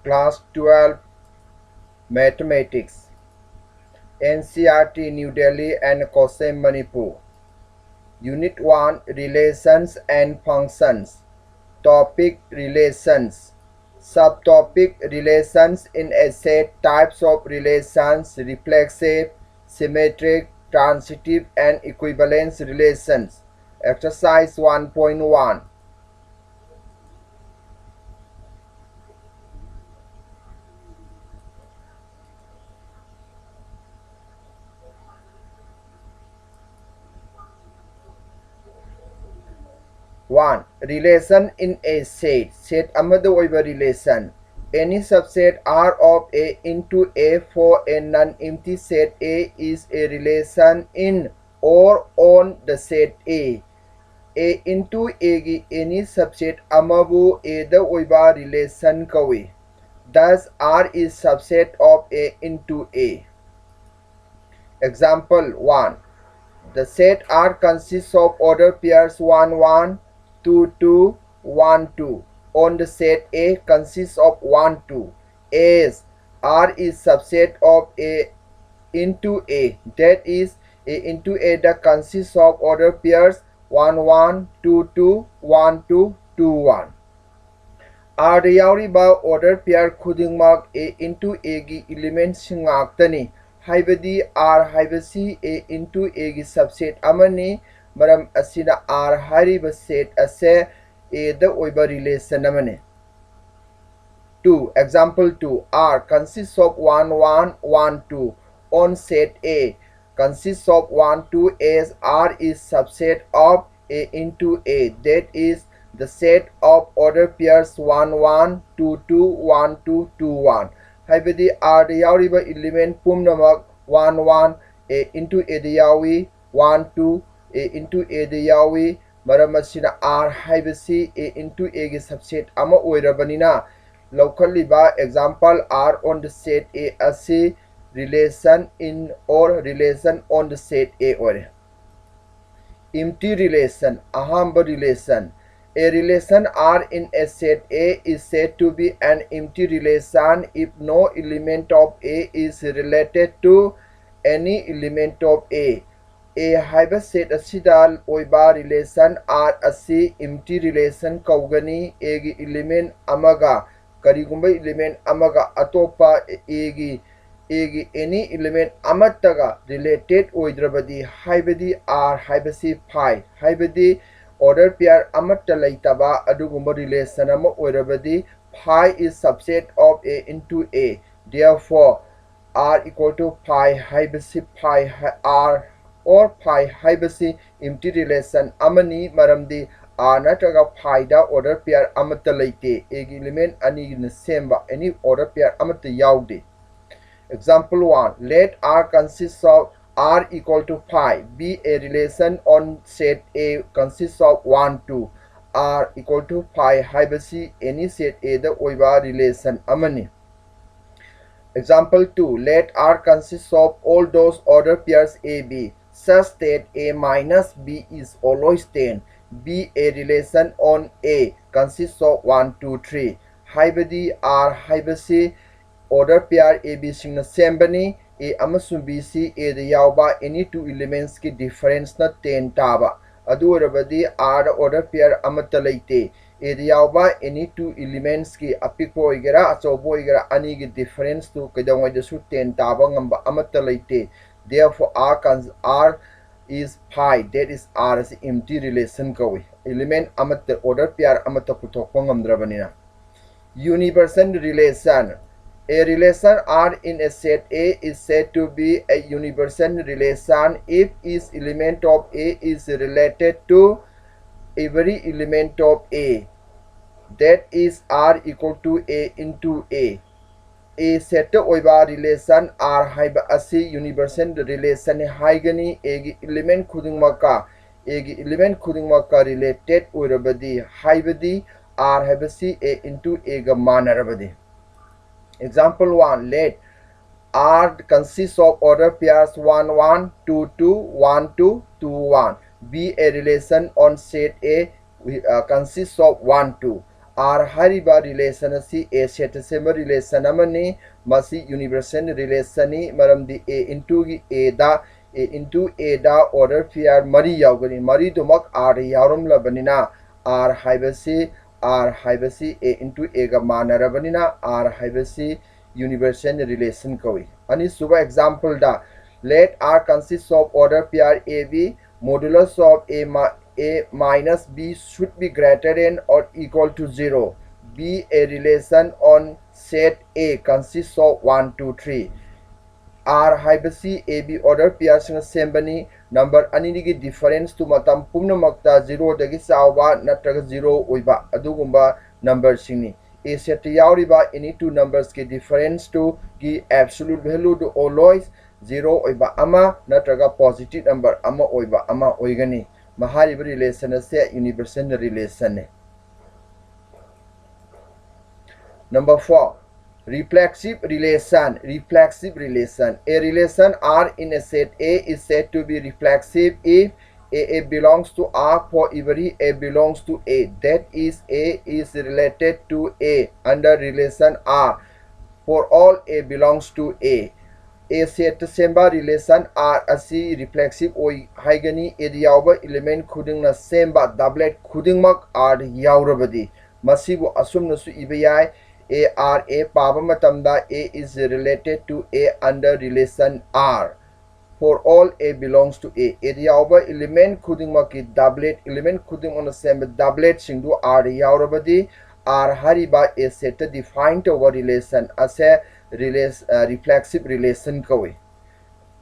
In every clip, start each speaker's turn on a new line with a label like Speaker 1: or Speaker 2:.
Speaker 1: Class 12 Mathematics, NCERT New Delhi and COHSEM Manipur. Unit 1 Relations and Functions. Topic Relations. Subtopic Relations in a set. Types of relations: reflexive, symmetric, transitive, and equivalence relations. Exercise 1.1. 1. Relation in a set. Set amada oiba relation. Any subset R of A into A for a non-empty set A is a relation in or on the set A. A into A gi any subset amabu A da oiba relation kawi. Thus R is subset of A into A. Example 1. The set R consists of order pairs 1, 1, 2, 2, 1, 2. On the set A consists of 1, 2. As R is subset of A into A, that is, A into A that consists of order pairs 1, 1, 2, 2, 1, 2, 2, 1. R da yauriba order pair khudingmak A into A gi elements ngactani. Haibadi R haibasi A into A gi subset amani, maram asina R hariba set ase A da oiba relation amani. 2. Example 2. R consists of 1, 1, 1, 2. On set A consists of 1, 2 as R is subset of A into A, that is, the set of order pairs 1, 1, 2, 2, 1, 2, 2, 1. Haibadi R da yauriba element pumnamak 1, 1 A into A da yawi, 1, 2 A into A da yawi, maram asina R haibasi A into A gi subset ama oirabanina. Localiba example R on the set A asi relation in or relation on the set A or. Empty relation, ahamba relation. A relation R in a set A is said to be an empty relation if no element of A is related to any element of A. A haiba set asida oiba relation R asi empty relation kaugani A gi element amaga karigumba element amaga atopa A gi any element amataga related oidrabadi haibadi R haibasi phi haibadi order pair amata laitaba adugumba relation ama oirabadi phi is subset of A into A. Therefore R equal to phi haibasi phi R or phi haibasi empty relation amani maramdi R nataga phi da order pair amata laite A gi element ani na semba any order pair amata yaude. Example 1. Let R consist of R equal to phi be a relation on set A consists of 1, 2. R equal to phi haibasi any set A da oiba relation amani. Example 2. Let R consist of all those order pairs A, B such that A minus B is always 10. Be a relation on A consists of 1, 2, 3. Haibadi R haibasi order pair A B sing na sembani A amasung B C A da yauba any two elements ki difference na 10 taba. Adu orabadi R order pair amata laite A da yauba any two elements ki apikpo igera achobo igera ani ki difference to kadawai da su 10 taba ngamba amata laite. Therefore R is phi, that is R is empty relation kawi. Element amata order pair amata putokpo ngamdrabanina. Universal relation. A relation R in a set A is said to be a universal relation if each element of A is related to every element of A. That is R equal to A into A. A set oiba relation R haiba asi universal relation haigani A gi element khudingmaka related oirabadi haibadi R haibasi A into A ga manarabadi. Example 1. Let R consists of order pairs 1, 1, 2, 2, 1, 2, 2, 1. Be a relation on set A consists of 1, 2. R hariba relation asi A set sema relation amani masi universal relation ni maramdi A into gi A da A into A da order pair mari yaugani mari dumak R yaurum labanina R haibasi A into A ga manarabanina R haibasi universal relation kawi ani suba example da let R consists of order pair AB modulus of A minus B should be greater than or equal to 0. B a relation on set A consists of 1, 2, 3. R haibasi AB order pair sing sembani number anigi difference to matam pumna makta 0 dagi sawa natraga 0 oiba adugumba number singni A set yauriba any two numbers ki difference to gi absolute value to always 0 oiba ama natraga positive number ama oiba ama oigani mahariba relation se universal relation ne. Number 4 reflexive relation. A relation R in a set A is said to be reflexive if A belongs to R for every A belongs to A, that is A is related to A under relation R for all A belongs to A. A set semba relation R asi reflexive oi haigani A yauba element khudingna semba doublet khudingmak R yaurabadi masibu asumna su ibayai A paba matamda A is related to A under relation R for all A belongs to A. A yauba element khudingmaki doublet element khuding on the same doublet singdu R yaurabadi R hariba A set defined over relation as a reflexive relation kawi.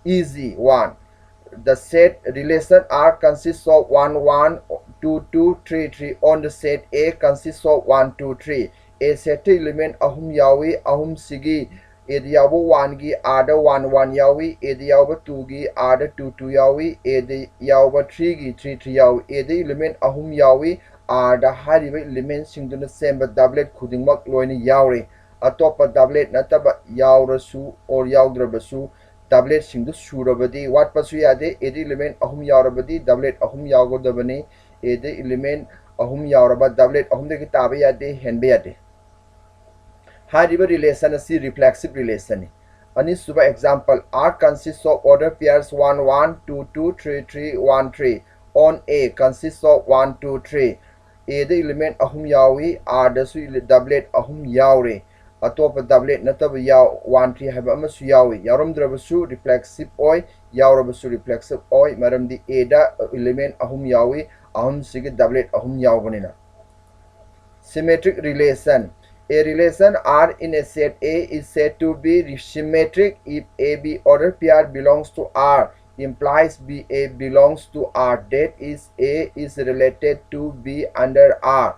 Speaker 1: Easy one. The set relation R consists of 1, 1, 2, 2, 3, 3 on the set A consists of 1, 2, 3. A set element ahum yawi ahum sigi A yawa 1 gi ada 1, 1 yawi A yawa 2 gi ada 2, 2 yawi A yawa 3 gi 3, 3 yawi A element ahum yawi ada hariba element singduna semba doublet khudingmak loina yauri atopa doublet nataba yaurasu or yaudrabasu doublet singdu surabadi what pasu yade A element ahum yaurabadi doublet ahum yaugodabani A element ahum yauraba doublet ahum de kitaba yade henbe yade hariba relation asi reflexive relation ani suba example R consists of order pairs 1, 1, 2, 2, 3, 3, 1, 3 on A consists of 1, 2, 3 A the element ahum yawi R the su doublet ahum yaure atopa doublet nataba yaw 1, 3 haba amasu yawi yaurumdrabasu reflexive oi yaurabasu reflexive oi maramdi A da element ahum yawi ahum sigi doublet ahum yawbanina. Symmetric relation. A relation R in a set A is said to be symmetric if AB order pair belongs to R implies BA belongs to R, that is A is related to B under R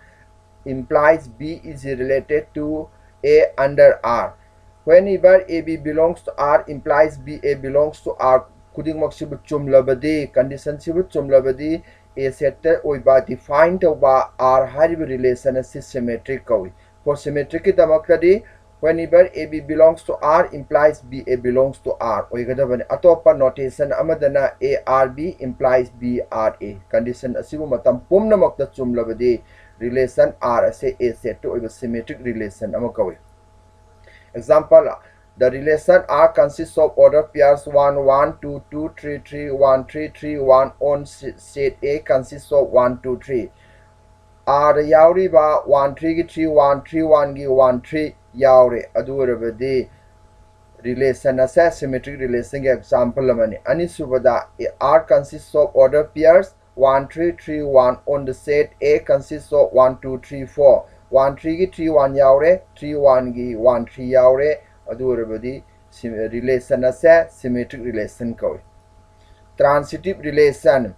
Speaker 1: implies B is related to A under R. Whenever AB belongs to R implies BA belongs to R kudingmak sibu chumlabadi condition sibu chumlabadi A set oiba defined ba R hariba relation as symmetric kawi. For symmetric damakadi whenever AB belongs to R implies BA belongs to R oigadabani atopa notation amadana ARB implies BRA condition asibu matam pumnamakta chumlabadi relation R as A set to oiba symmetric relation amakawi. Example the relation R consists of order pairs 1, 1, 2, 2, 3, 3, 1, 3, 3, 1 on set A consists of 1, 2, 3 R yauriba 1, 3 gi 3, 1, 3, 1 gi 1, 3 yaure adurabadi relation as a symmetric relation example amani anisubada R consists of order pairs 1, 3, 3, 1 on the set A consists of 1, 2, 3, 4 1, 3 gi 3, 1 yaure 3, 1 gi 1, 3 yaure adurabadi relation as a symmetric relation kawi. Transitive relation.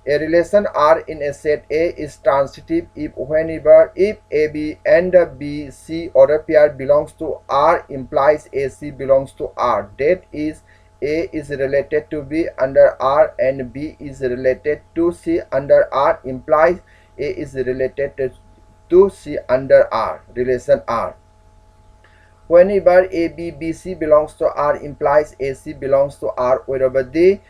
Speaker 1: A relation R in a set A is transitive if whenever if AB and BC order pair belongs to R implies AC belongs to R, that is A is related to B under R and B is related to C under R implies A is related to C under R relation R. Whenever ABBC belongs to R implies AC belongs to R oirabadi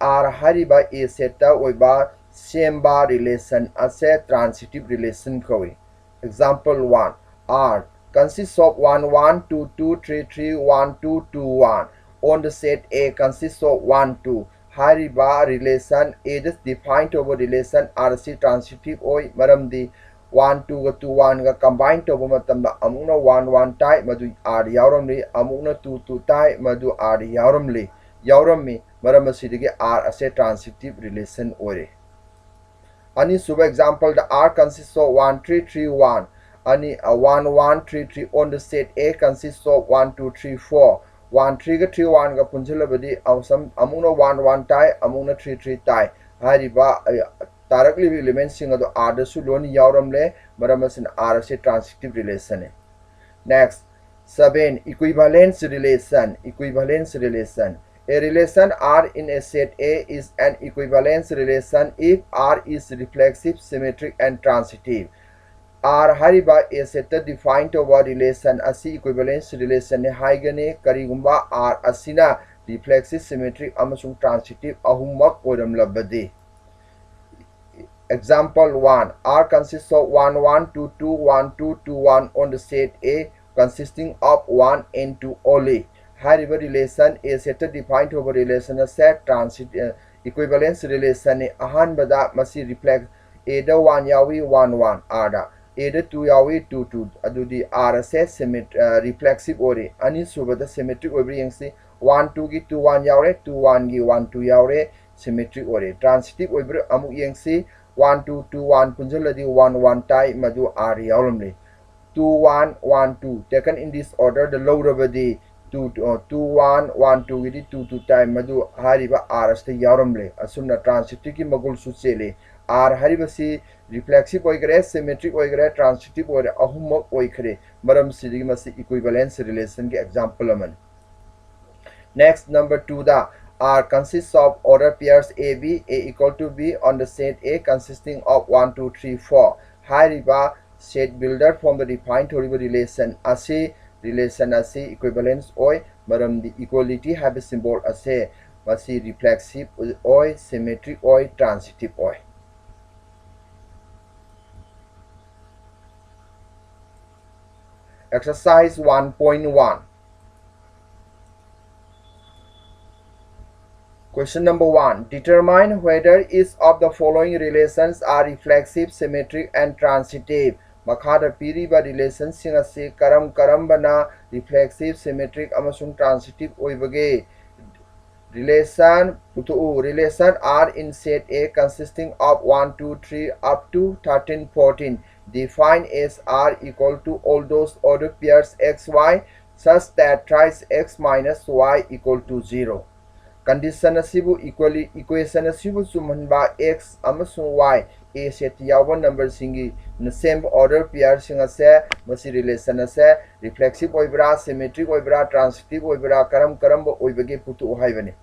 Speaker 1: R hariba A seta oiba semba relation as a transitive relation kawi. Example 1. R consists of 1 1 2 2 3 3 1 2 2 1. On the set A consists of 1 2. Hariba relation A is defined over relation RC transitive oi maramdi 1 2 ga 2 1 ga combine toba matamda amuna 1 1 tai madu R yauramli amuna 2 2 tai madu R yauramli yaurammi maram asidigi R ase transitive relation ore. Ani suba example the R consists of 1 3 3 1. Ani 1 1 3 3 on the set A consists of 1 2 3 4. 1 3 ga 3 1 ga punjalabadi awsam amuna 1 1 tai amuna 3 3 tai. Hariba directly elements sing ado R da su loni yauramle maramasin R se transitive relation. Next 7. Equivalence relation. Equivalence relation. A relation R in a set A is an equivalence relation if R is reflexive, symmetric, and transitive. R hariba a set defined over relation asi equivalence relation ne haigane karigumba R asina reflexive, symmetric, amasung transitive ahummak oramlabadi. Example 1. R consists of 1 1 2 2 1 2 2 1 on the set A consisting of 1 and 2 only. Hariba relation A set defined over relation set transitive equivalence relation ahan bada masi reflect A da 1 yawi 1 1 R da A da 2 yawi 2 2 adudi R set reflexive ore ani subada symmetric over yengsi 1 2 gi 2 1 yaure 2 1 gi 1 2 yaure symmetric ore transitive over amu yengsi 1 2 2 1 punjaladi 1 1 tai madu R yauramli 2 1 1 2 taken in this order the low rabadi 2 2 1 1 2 gidi 2 2 tai madu hariba R asta yauramle asumna transitive ki magul su chele R hariba si reflexive oigre symmetric oigre transitive oigre ahumok oikhre maram sidigi masi equivalence relation ke example aman. Next number 2 da R consists of order pairs A B A equal to B on the set A consisting of 1 2 3 4. Hariba set builder from the defined horrible relation ase relation ase equivalence oi maram the equality have a symbol ase masi reflexive oi symmetric oi transitive oi. Exercise 1.1. Question number 1. Determine whether each of the following relations are reflexive, symmetric, and transitive. Makhada piriba relations sing ase karambana reflexive, symmetric, amasung transitive oibage. Relation R in set A consisting of 1 2 3 up to 13 14. Define as R equal to all those order pairs XY such that thrice X minus Y equal to 0. Condition asibu equation asibu sumhanba X amasung Y A set yawan number singi the same order pair sing ase masi relation ase reflexive oibra, symmetric oibra, transitive oibra karamba oibage putu haibane.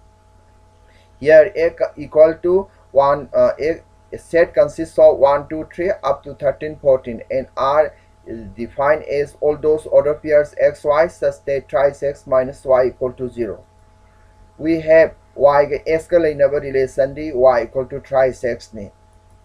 Speaker 1: Here A equal to 1 A set consists of 1 2 3 up to 13 14 and R is defined as all those order pairs XY such that thrice X minus Y equal to 0. We have Y ga S ka lainaba relation di Y equal to thrice X ni.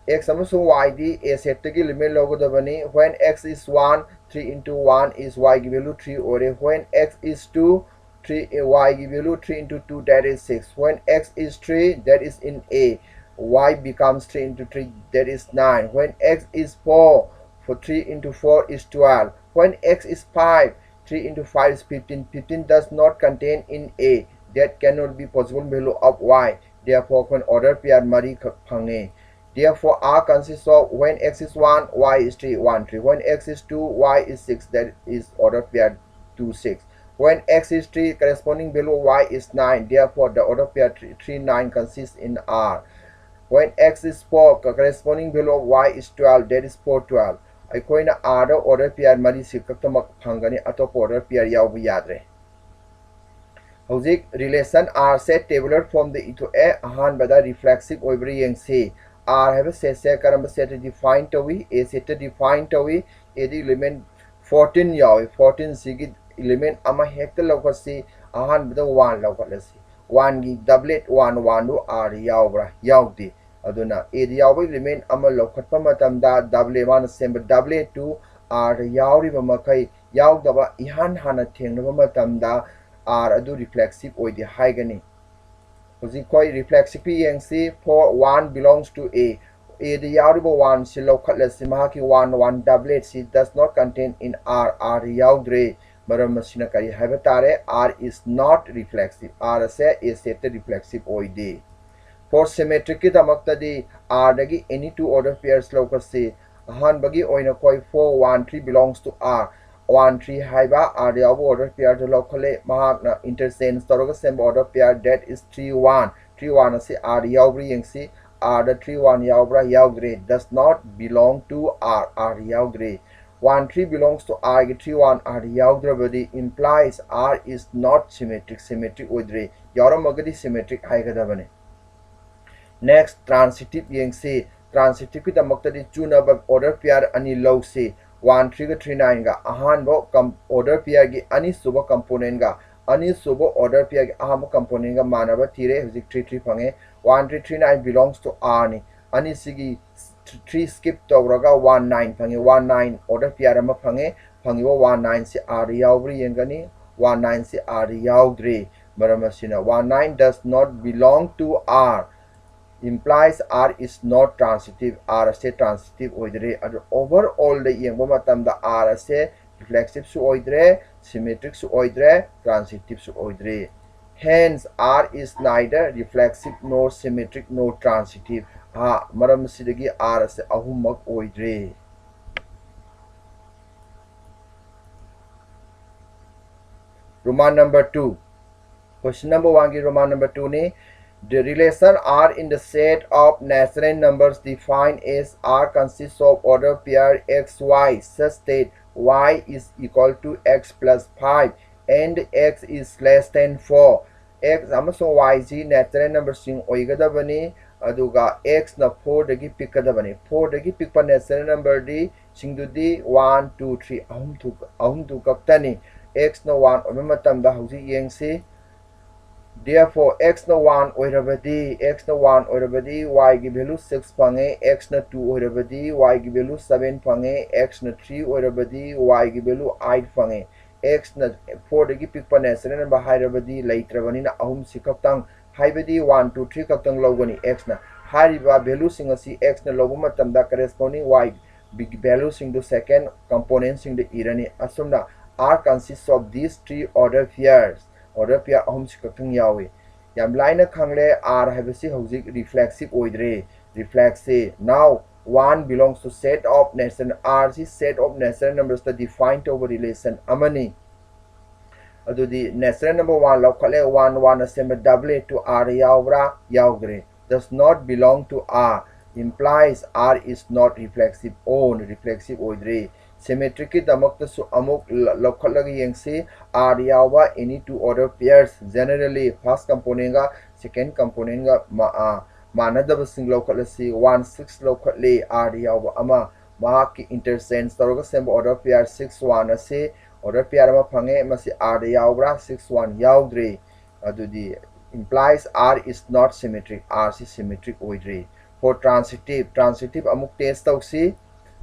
Speaker 1: X amasung Y di A set ki limit logodabani when X is 1 3 into 1 is Y gi value 3 or when X is 2 3 Y gi value 3 into 2 that is 6. When X is 3 that is in A Y becomes 3 into 3 that is 9. When X is 4 for 3 into 4 is 12. When X is 5 3 into 5 is 15. 15 does not contain in A. That cannot be possible value of Y. Therefore, when order pair mari phange. Therefore, R consists of when X is 1, Y is 3, 1 3. When X is 2, Y is 6. That is order pair 2 6. When X is 3, corresponding value Y is 9. Therefore, the order pair 3 9 consists in R. When X is 4, corresponding value of Y is 12. That is 4 12. Aikoina R order pair mari sikaktamak phangani atop order pair yaw yadre. Howzik relation R set tabular form the into A ahan bada reflexive oibri yengsi R have a set karamba set defined tawi A set defined tawi A the element 14 yaw 14 sigi element ama hekta lawkasi ahan bada 1 lawkalasi 1 gi doublet 1 1 do R yawbra yawdi aduna A the yaw element ama lawkatpa matamda double man semba doublet to R yauriba makai yaudaba ihan hana thengnaba matamda R adu reflexive oidi haigani. Hujik koi reflexive yengsi for 1 belongs to A. A the yauriba 1 si lokhatlasi mahaki 1 doublet si does not contain in R yaudre. Maram masina kari haiba tare R is not reflexive. R se A set reflexive oidi. For symmetric ki damakta R dagi any two order pairs lokasi ahan bagi oina koi 4 1 3 belongs to R 1 3 haiba R yabu order pair to locally mahak na interchange toroga same order pair that is 3 1 3 1 asi R yabri yengsi R the 3 1 yabra yagre does not belong to R yagre 1 3 belongs to R 3 1 R yagdrabadi implies R is not symmetric udre yaramagadi symmetric haigadabane. Next, transitive yengsi transitive ki damakta chunaba order pair ani lowsi 1 3 ga 3 9 ga ahanbo order pair gi ani suba component ga ani suba order pair gi ahanbo component ga manaba thire hujik 3 3 phange 1 3 3 9 belongs to R ni ani sigi 3 skip tawraga 1 9 phange 1 9 order pair ama phange phangibo 1 9 si R yawri yengani 1 9 si R yawdre maramasina 1 9 does not belong to R implies R is not transitive. R se transitive oidre and overall the yengbo matamda R se reflexive su oidre symmetric su oidre transitive su oidre. Hence R is neither reflexive nor symmetric nor transitive. Ha maram sidagi R se ahumak oidre. Roman number 2. Question number 1 ki Roman number 2 ne the relation R in the set of natural numbers defined as R consists of order pair XY such that Y is equal to X plus 5 and X is less than 4. X amasung Y is natural number sing oigadabani aduga X na 4 dagi pickadabani 4 dagi pickpa natural number di singdudi 1 2 3 ahum tu kaptani X na 1 oimatamda hauji yengsi. Therefore, x na 1 oirabadi x na 1 oirabadi y ki value 6 phange x na 2 oirabadi y ki value 7 phange x na 3 oirabadi y ki value 8 phange x na 4 dagi pikpa natural number hairabadi laitrabani na ahum sikaktang haibadi 1 2 3 kaktang logani x na hariba value sing asi x na logu matamda corresponding y big value sing the second component sing the irani asumna R consists of these three order pairs. Order pair ahum sikakang yawi yam line khangle R habisi hojik reflexive oidre reflexive. Now 1 belongs to set of natural R is set of natural numbers that defined over relation amani adu the natural number 1 lokale 1 1 assemble double to R yawra yawgre does not belong to R implies R is not reflexive on reflexive oidre. Symmetric ki damakta su amuk lokalaga yengsi R yawa any two order pairs generally first component ga second component ga manadaba sing lokalasi 1 6 lokale R yawa ama mahaki interchange toroga same order pair 6 1 ase order pair ama phange masi R yawra 6 1 yawdre adudi implies R is not symmetric R is symmetric oidre. For transitive amuk test tausi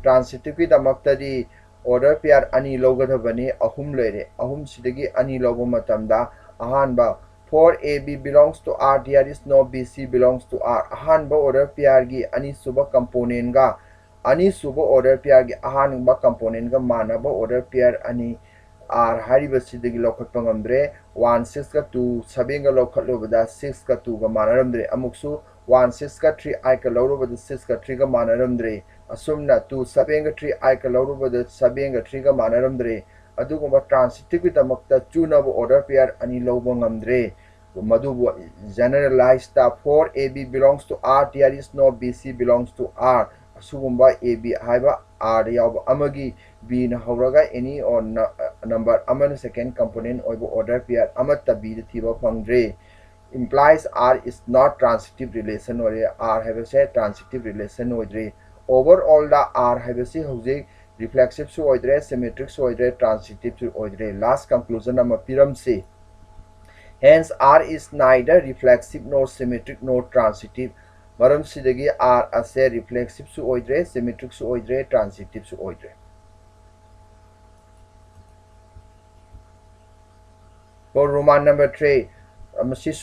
Speaker 1: transitive ki damakta di order pair ani logadhabani ahum lere ahum sidagi ani logo matamda ahanba 4AB belongs to R there is no BC belongs to R ahanba order pair gi ani suba component ga ani suba order pair gi ahanba component ga manaba order pair ani R hariba sidagi lokhatpa ngamdre 1 6 ka 2 7 ga lokhatlobada 6 ka 2 ga manaramdre amuksu 1 6 ka 3 I ka lorubada 6 ka 3 ga manaramdre asumna 2 7 ga 3 I ka lorubada 7 ga 3 ga manaramdre adugumba transitive damakta chunaba order pair ani lobo ngamdre madubu generalized ta 4AB belongs to R there is no BC belongs to R asugumba AB haiba R yaw amagi B na hawraga any or number amana second component oibo order pair amatta B thiba phangdre implies R is not transitive relation or R have a say transitive relation oidre. Overall the R have a say hojik reflexive su oidre symmetric su oidre transitive su oidre. Last conclusion nama piram se. Hence R is neither reflexive nor symmetric nor transitive. Maram sidagi R as a reflexive su oidre symmetric su oidre transitive su oidre. For Roman number 3,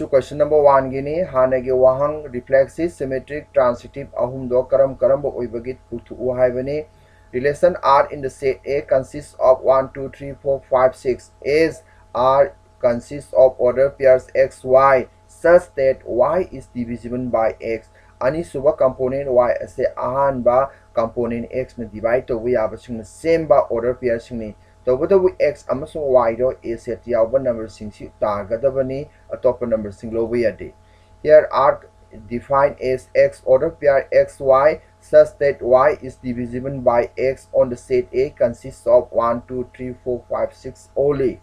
Speaker 1: question number 1 gini hanagi wahang reflexive, symmetric, transitive ahumdo karam karamba oibagi putu uhaibani. Relation R in the set A consists of 1, 2, 3, 4, 5, 6. As R consists of order pairs X, Y such that Y is divisible by X. Ani suba component Y ase ahanba component X na divide to we have a same ba order pairs ni. तब x अमसुंग y row a set यावबा number सिंग सि तागदबनी अतोप number सिंग लोबा यादे. Here R defined as x order pair xy such that y is divisible by x on the set A consists of 1, 2, 3, 4, 5, 6 only.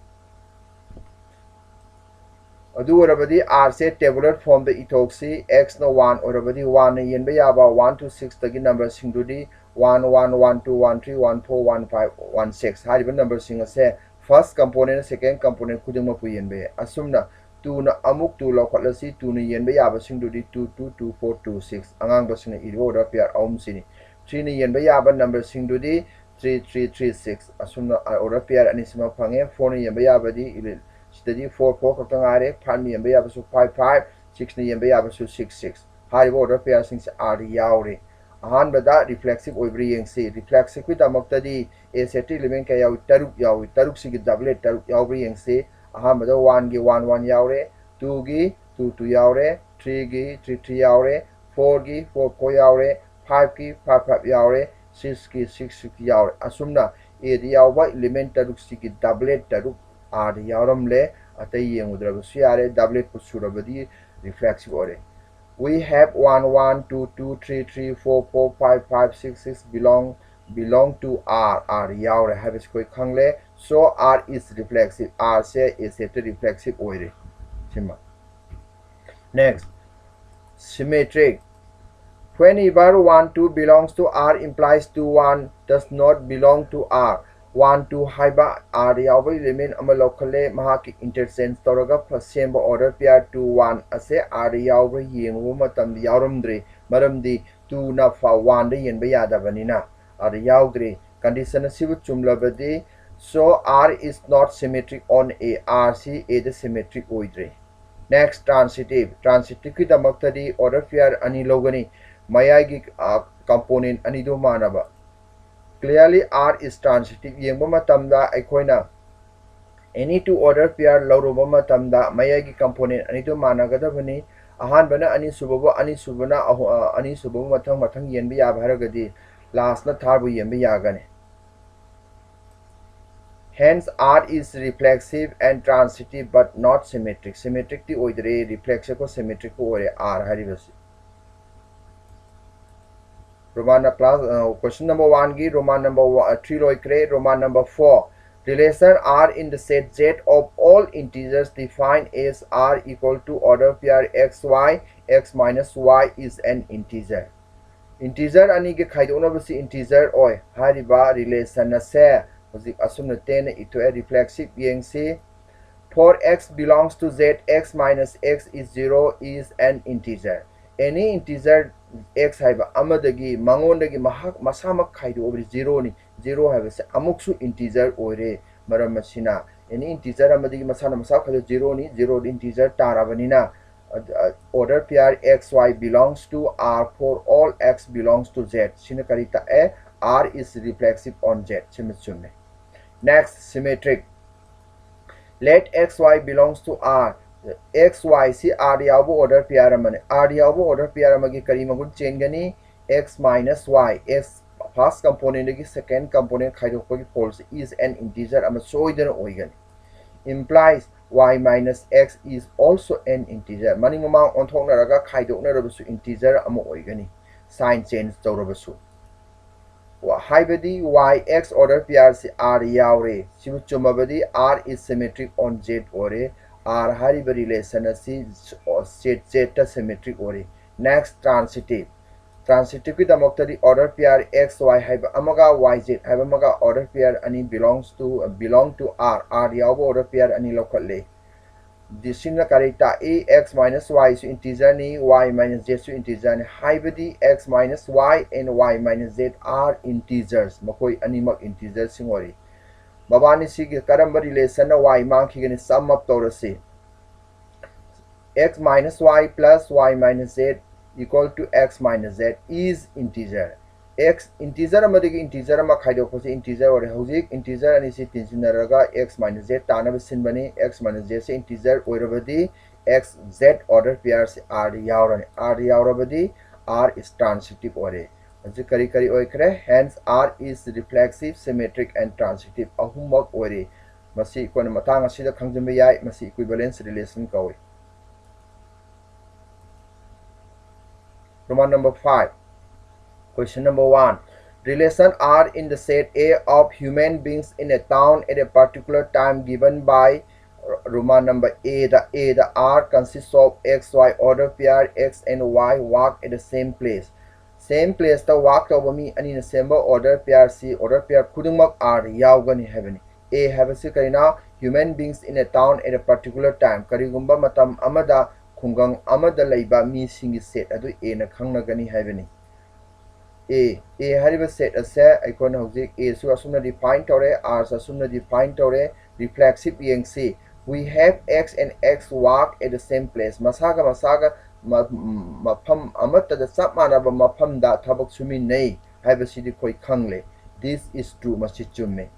Speaker 1: R set tabular form the itoxi x no 1 or 1 yenba yaba 1 to 6 tagi number singdudi 1 1 1 2 1 3 1 4 1 5 1 6 hariba number sing ase first component second component kudima pu yenbe asumna 2 na amuk 2 lokalasi 2 na yenba yaba singdudi 2 2 2 4 2 6 angang basina iro order pair aum sini 3 na yenba yaba number singdudi 3 3 3 6 asumna order pair anisima phange 4 na yenba yaba di study 4 4 khotang are 5 ni yamba yabasu 5 5 6 ni yamba yabasu 6 6 haribo order pair sing se r yaure ahan bada reflexive oibri yengsi reflexive with amaktadi a set element ka yawi taruk sig doublet taruk yauri yengsi ahan bada 1 gi 1 1 yaure 2 gi 2 2 yaure 3 gi 3 3 yaure 4 gi 4 4 yaure 5 gi 5 5 yaure 6 gi 6 6 yaure asumna a di yawa element taruk sig doublet taruk R yaramle atay yengudraba siare doublet pusurabadi reflexive ore. We have 1 1 2 2 3 3 4 4 5 5 6 6 belong to R yaure have is koi khangle so R is reflexive R se is a reflexive ore. Next, symmetric. Whenever 1 2 belongs to R implies 2 1 does not belong to R. 1 2 haiba R yawa element ama lokale mahaki interchange toraga semba order pair 2 1 ase R yawa yengu matam yawramdre maramdi 2 na fa 1 de yenba yadabanina R yawdre condition asibu chumlabadi so R is not symmetric on A R C A the symmetric oidre. Next, transitive ki damaktadi order pair ani logani mayagi component ani do manaba. Clearly R is transitive yengba matamda aikoina any two order pair lauruba matamda mayagi component ani to managadabani ahanbana ani subaba ani subana ani subaba mathang mathang yenba yaba haragadi last na tharbu yenba yagane. Hence R is reflexive and transitive but not symmetric. Symmetric ti oidre reflexive ko symmetric ko ore R haribasi. Roman class question number 1 gi Roman number 3 loikre Roman number 4 relation R in the set Z of all integers defined as R equal to order pair xy x minus y is an integer. Integer ani ge khaidona basi integer oi hariba relation na se hozik asumna 10 ito a reflexive yengsi for x belongs to Z x minus x is 0 is an integer. Any integer x haiba amadagi mangondagi mahak masamak khaidu over 0 ni 0 haiba se amuksu integer oire maram masina any integer amadagi masana masak khaidu 0 ni 0 integer tarabanina order pair xy belongs to R for all x belongs to Z sina karita a R is reflexive on Z chimchunne. Next, symmetric. Let xy belongs to R xy si R yabu order pair amane R yabu order pair amagi kari magun chain gani x minus y x first component gi second component khaidokpa gi false is an integer ama soidana oigani implies y minus x is also an integer mani mama onthokna raga khaidokna rabasu integer ama oigani sign change tawrabasu haibadi y x order pair si R yaure sibu chumabadi R is symmetric on Z ore R hariba relation asi set symmetric ore. Next, transitive. Transitive ki damoktadi order pair x y haiba amaga y z haiba amaga order pair ani belong to R yawa order pair ani lokale. This in the character a x minus y is integer ni y minus z is integer ni haibadi x minus y and y minus z are integers makoi animal integers singori. mabani sigi karamba relation na y mangkhigani sum up torasi x minus y plus y minus z equal to x minus z is integer. X integer amadagi integer ama khaidokpase integer ore hojik integer ani si tinsinaraga x minus z tanaba sinbani x minus z se integer oirabadi x z order pair se r yaurani r yaurabadi r is transitive ore hojik kari kari oikre hence r is reflexive symmetric and transitive ahumak ore masi kona matang asida khangjamba yai masi equivalence relation kawi. Roman number 5. Question number 1. Relation R in the set A of human beings in a town at a particular time given by Roman number A. The R consists of X, Y order pair X and Y walk at the same place. Same place the walk over me and in a same order pair C order pair kudungmak R yaugani heaven. A have a sikarina human beings in a town at a particular time. Karigumba matam amada khungang amada laiba mi singi set adu A na khangnagani haibani. A hariba set ase aikona hojik A su asumna define tore R sa asumna define tore reflexive yengsi we have X and X walk at the same place masaga mafam amata da sap manaba mafam da thabak sumi nei haiba sidi koi khangle. This is true masi chumme.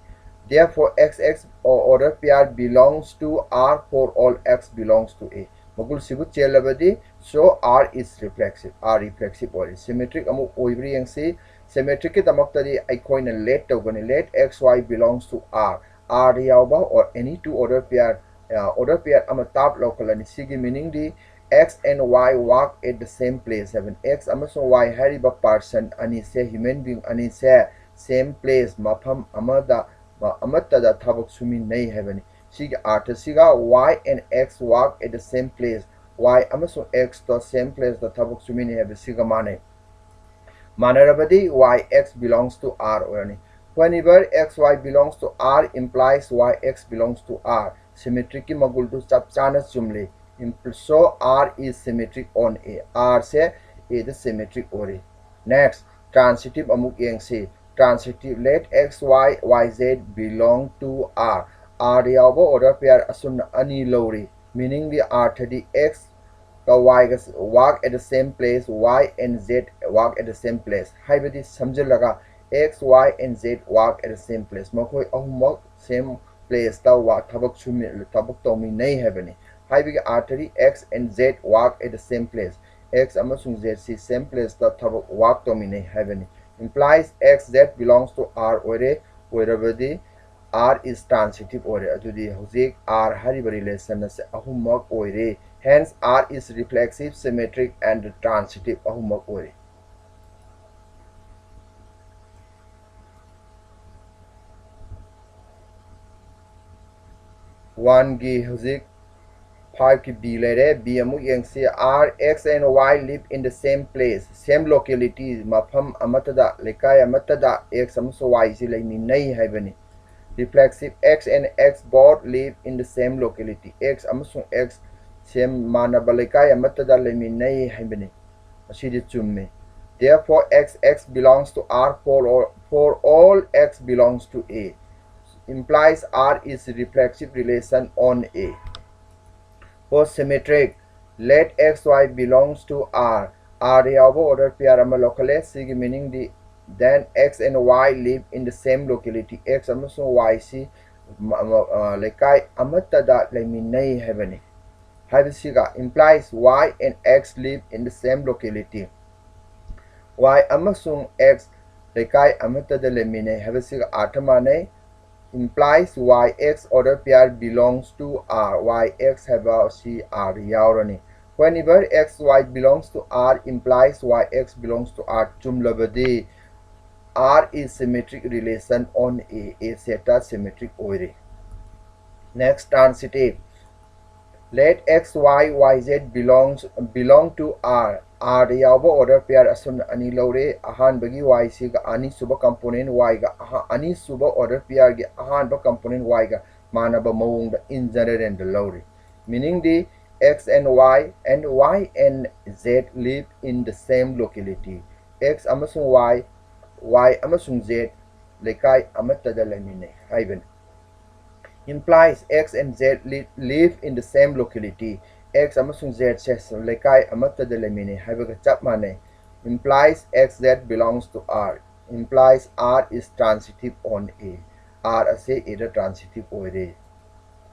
Speaker 1: Therefore XX or order pair belongs to R for all X belongs to A. Magul sibu chelabadi so R is reflexive. R reflexive or symmetric amu oibri yangsi symmetric ke tamaktadi aikoina let togani let XY belongs to R. R yauba or any two order pair ama tab local and sigi meaning the X and Y walk at the same place. Seven X amasung Y hariba person ani se human being ani se same place mafam amada amatada thabak sumi nei heaveni. Siga arta siga Y and X walk at the same place. Y amasung X to same place the thabak sumi nei have siga mane. Manarabadi Y X belongs to R orani. Whenever XY belongs to R implies YX belongs to R. Symmetric ki magul to chap chana chumle. So R is symmetric on A. R se A the symmetric ore. Next, transitive amuk yengsi. Transitive let X, Y, YZ belong to R. R yauba order pair asun ani lori. Meaning the R30 X Y walk at the same place, Y and Z walk at the same place. Haibadi samjalaga X, Y and Z walk at the same place. Makoi ahumok same place ta walk tabak chumi tabak tomi nei heaveni. Haibadi R30 X and Z walk at the same place. X amasung Z see same place ta tabak walk tomi nei heaveni. Implies X Z belongs to R ore oirabadi R is transitive ore adudi hojik R hariba relation na se ahumok oire. Hence R is reflexive, symmetric and transitive ahumok ore. One gi hojik 5 ki B lere B amuk yengsi R X and Y live in the same place, same locality mafam amatada lekai amatada X amaso Y si lai nei haibani. Reflexive X and X both live in the same locality. X amasung X same manabalekai amatada lai nei haibani. Asidi chumme. Therefore X belongs to R for all X belongs to A. Implies R is reflexive relation on A. For symmetric, let XY belongs to R. R yauba order pair ama locale sig meaning the then X and Y live in the same locality. X amasung Y si lekai amatada leminei heaveni. Habisiga implies Y and X live in the same locality. Y amasung X lekai amatada leminei habisiga atamane implies YX order pair belongs to R. YX have a C R yaurani. Whenever XY belongs to R implies YX belongs to R. Chumlabadi R is symmetric relation on A. A seta symmetric oire. Next, transitive. Let X, Y, YZ belong to R. R yauba order pair asun ani lore ahan bagi Y si ga ani suba component Y ga ani suba order pair ga ahan ba component Y ga manaba mawung da in general and lore. Meaning the X and Y and Z live in the same locality. X amasung Y amasung Z lekai amatada lamine haiben. implies x and z live in the same locality. X amasung z se lekai amatta de lemini haibaga chap manai. Implies xz belongs to R. Implies R is transitive on A. R ase A the transitive oire.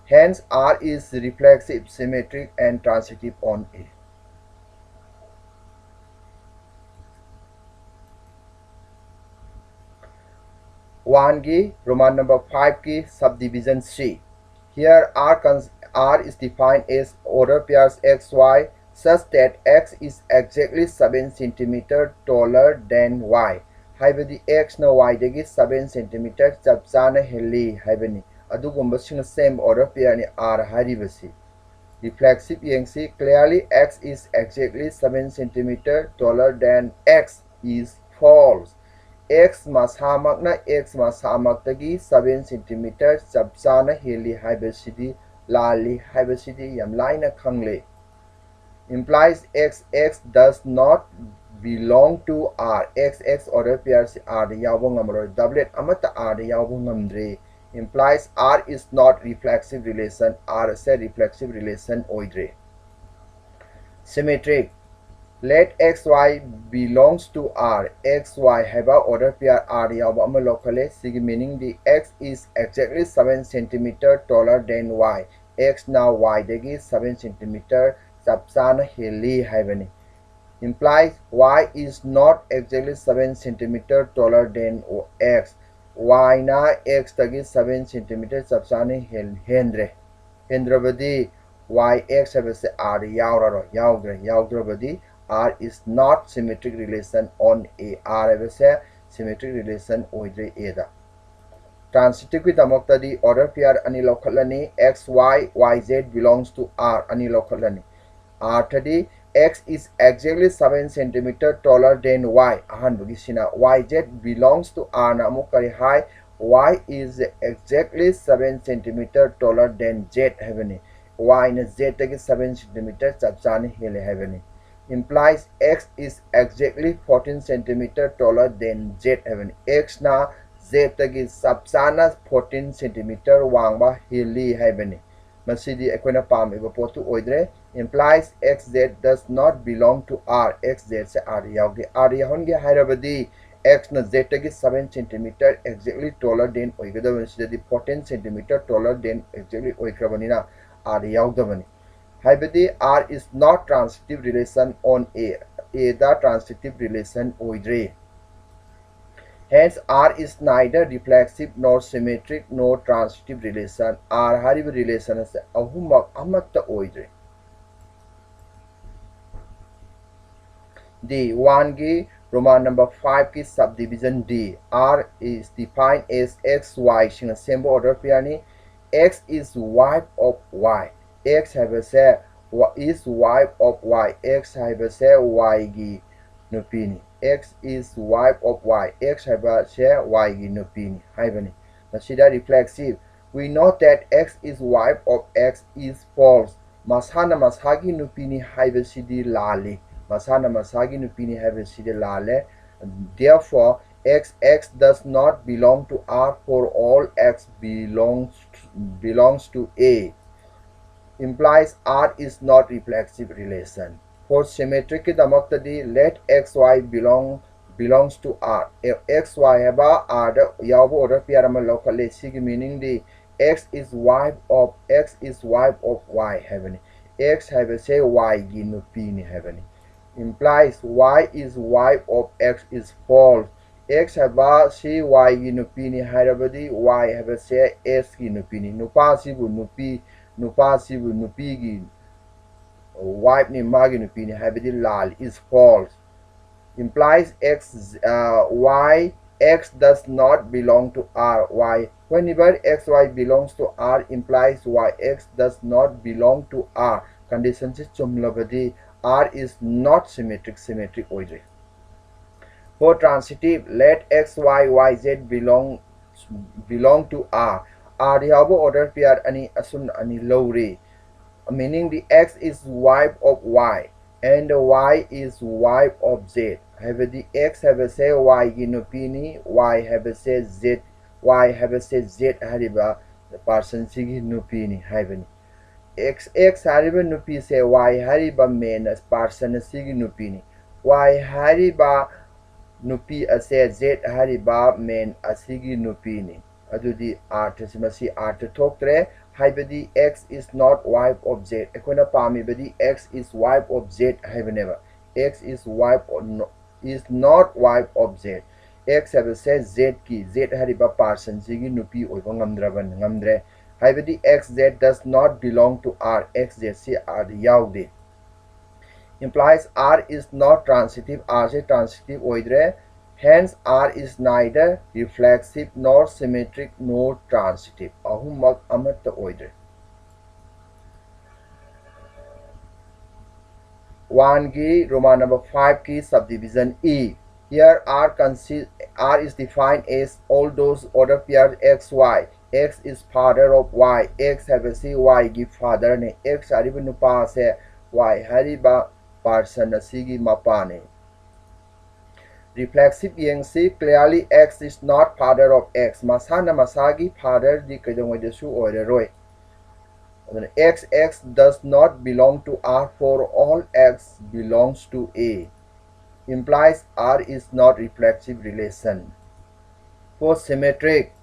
Speaker 1: Hence R is reflexive, symmetric and transitive on A. 1 ki Roman number 5 ki subdivision C. Here R is defined as order pairs XY such that X is exactly 7 cm taller than Y. Haibadi X na Y dagi 7 cm chap chana heli haibani. Adugumba sing same order pair ni R haribasi. Reflexive yengsi clearly X is exactly 7 cm taller than X is false. X masamakna X masamakdagi 7 cm chap chana heli haibasidi lali haibasidi yam laina khangle. Implies X does not belong to R. X order pairs R da yawba ngamroi. Doublet amata R da yawba ngamdre. Implies R is not reflexive relation. R is a reflexive relation oidre. Symmetric. Let XY belongs to R. XY have a order pair R yawba ama locale. Sig meaning the X is exactly 7 cm taller than Y. X now Y dagi 7 cm chapchana heli haibani. Implies Y is not exactly 7 cm taller than X. Y na X dagi 7 cm chapchana hendre. Hendrabadi Y X habase R yaudra R is not symmetric relation on A. R habase symmetric relation oidre A da. Transitive with the order pair ani localani X Y Y Z belongs to R ani localani. R thadi X is exactly 7 cm taller than Y. Ahan bagisina YZ belongs to R na amukari high. Y is exactly 7 cm taller than Z heaveni. Y na Z tagi 7 cm chapchani hele heaveni. Implies X is exactly 14 cm taller than Z heaveni. X na Z tagi chapchana 14 cm wangba heli heaveni. Masidi equina palm eva potu oidre. Implies XZ does not belong to R. XZ se R yauge. R yahonge hairabadi X na Z tagi 7 cm exactly taller than oigada the 14 cm taller than exactly oikrabanina R yaudabani. Haibadi R is not transitive relation on A. A the transitive relation oidre. Hence R is neither reflexive nor symmetric nor transitive relation. R harib relation as ahumak amatta oidre. D 1 ki Roman number 5 ki subdivision D. R is defined as XY sing symbol order pair. X is wife of Y. X have a say is wife of Y. X have a say Y gi nupini. X is wife of Y. X have a say Y gi nupini. Haibani. Masida reflexive. We know that X is wife of X is false. Masana masagi nupini haibasidi lali. Masana masagi nupini haibasidi lale. Therefore, X does not belong to R for all X belongs to A. Implies R is not reflexive relation. For symmetric let XY belongs to R. If XY have R the yawbo order pair locally sig meaning the X is wife of Y heaven. X have a say Y ginupini heaven. Implies Y is wife of X is false. X have a say Y ginupini harabadi Y have a say S ginupini. Nupasibu nupigi wife ni magi nupini habidi lal is false. Implies X does not belong to R. Y whenever XY belongs to R implies YX does not belong to R. Condition is chumlabadi R is not symmetric oidre. For transitive let XY YZ belong to R. R yawbo order pair ani asun ani lowre. Meaning the X is wife of Y and Y is wife of Z. Have the X have a say Y ginupini, Y have a say Z, Y have a say Z hariba person sigi nupi ni haibani x hariba nupi se y hariba men as person sigi nupi ni y hariba nupi ase z hariba men asigi nupi ni adudi art masi art thoktre haibadi x is not wife of z ekona pami badi x is wife of z haibaneba x is wife or no, is not wife of z x have said z ki z hariba person sigi nupi oiba ngamdraban ngamdre haibadi x z does not belong to r x z si r yaude implies r is not transitive r se transitive oidre hence r is neither reflexive nor symmetric nor transitive ahumak amatta oidre 1 ki Roman number 5 ki subdivision E. Here R is defined as all those order pairs x y. X is father of y. X have a c y give father ne. X hariba nupa se y hariba person sigi mapane. Reflexive yengsi clearly x is not father of x. Masana masagi father di kadangwadesu orderoi. X does not belong to R for all X belongs to A implies R is not reflexive relation. For symmetric,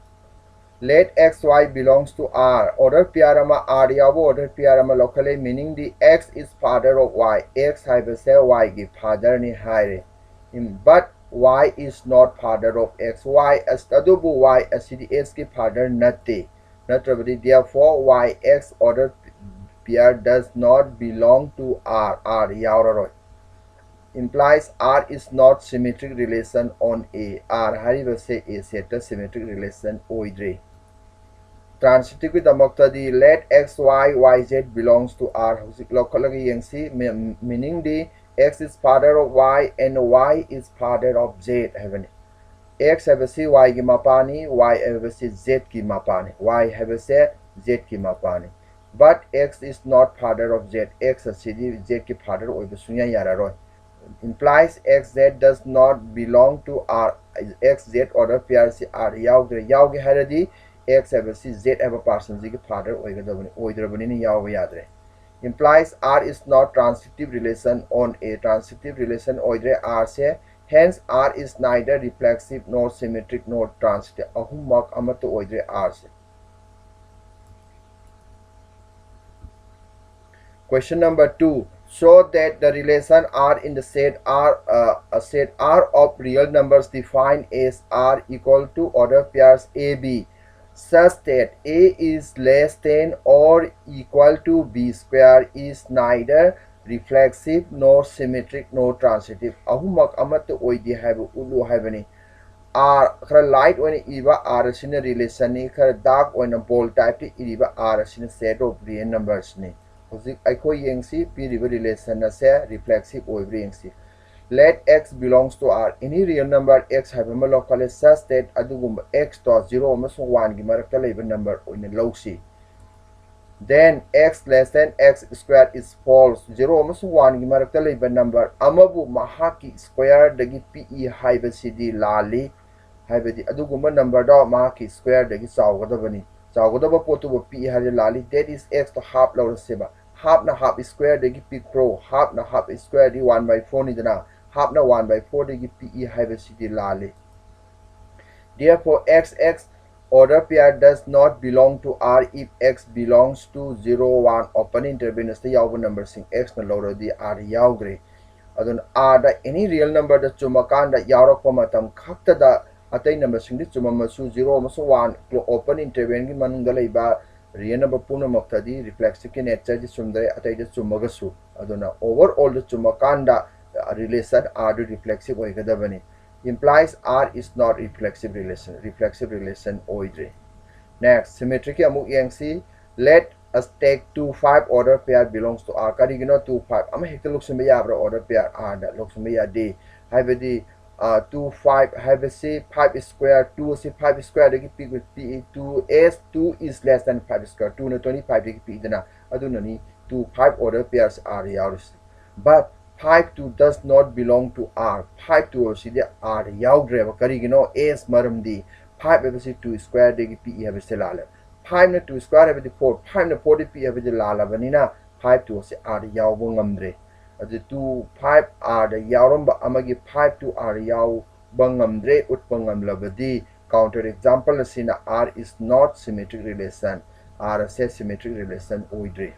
Speaker 1: let XY belongs to R. Order PRama R yawo order PRama locally meaning the X is father of Y. X have say Y give father ni hire. But Y is not father of X. Y as tadubu Y as CDS give father nati. Therefore, yx order pair does not belong to R. R yauraroi implies R is not symmetric relation on A. R hariba se A set symmetric relation oidre. Transitive damoktadi let x y y z belongs to R. Locally yengsi meaning the x is father of y and y is father of z heaven. X have a c y ki mapani, y have a c z ki mapani, y have a c z ki mapani. But x is not father of z. X is z ki father of sunya yararoi. Implies xz does not belong to R. Xz order pairs R yaugre yauge haradi x have a c z have a person z ki father oidrabani ni yauge yadre. Implies R is not transitive relation on A. Transitive relation oidre R se hence R is neither reflexive nor symmetric nor transitive. Ahumak amatu oidre R se. Question number 2. Show that the relation R in the set R of real numbers defined as R equal to order pairs AB such that A is less than or equal to B square is neither reflexive nor symmetric nor transitive. Ahumak amata oidi haibu ulu haibani. R khara light when iba R sina relation ni khara dark when bold type ti iba R sina set of real numbers ni. Hozik aiko yengsi p river relation na se reflexive oibri yengsi. Let x belongs to R. Any real number x have a local such that adugum x dot 0 amasung 1 gi marakta laiba number oina lowsi. Then x less than x squared is false. 0 amasung 1 gi marakta laiba number amabu mahaki square dagi pe haiba cd lali haibadi adugumba number da mahaki square dagi saugadabani. Saugadaba potu pe haiba lali that is x to half law seba. Half na half square dagi p pro half na half square di 1/4 ni dana. Half na 1/4 dagi pe haiba cd lali. Therefore x order pair does not belong to R if x belongs to 0 1 open interval the yauba number sing x na lower the R yaugre adun R da any real number da chumakan da yaurak matam khakta da atai number sing di chumamasu 0 masu 1 open interval gi manung da leiba real number puna maktadi reflexive ki nature di sumdare atai da chumagasu aduna overall da chumakan da relation R do reflexive oigadabani implies R is not reflexive relation oidre. Next, symmetric amuk yangsi let us take 2 5 order pair belongs to R. Karigino 2 5 ama hekta luksumbe yabra order pair R da luksumbe ya D. Haibadi 2 5 have say 5 square 2 say 5 square dagi p with p 2 s 2 is less than 5 square 2 na 25 dagi p dana aduna ni 2 5 order pairs R yaurus. But 5 2 does not belong to R. 5 2 sidi R yaugre karigino S maramdi 5 2 square degi p have selala 5 na 2 square have the 4 5 na 4 p have the lalabanina 5 to se r yaw ngamdre adu 2 5 r da yawramba amagi 5 to r yaw bangamdre utpangam labadi counter example asina r is not symmetric relation r se symmetric relation oidre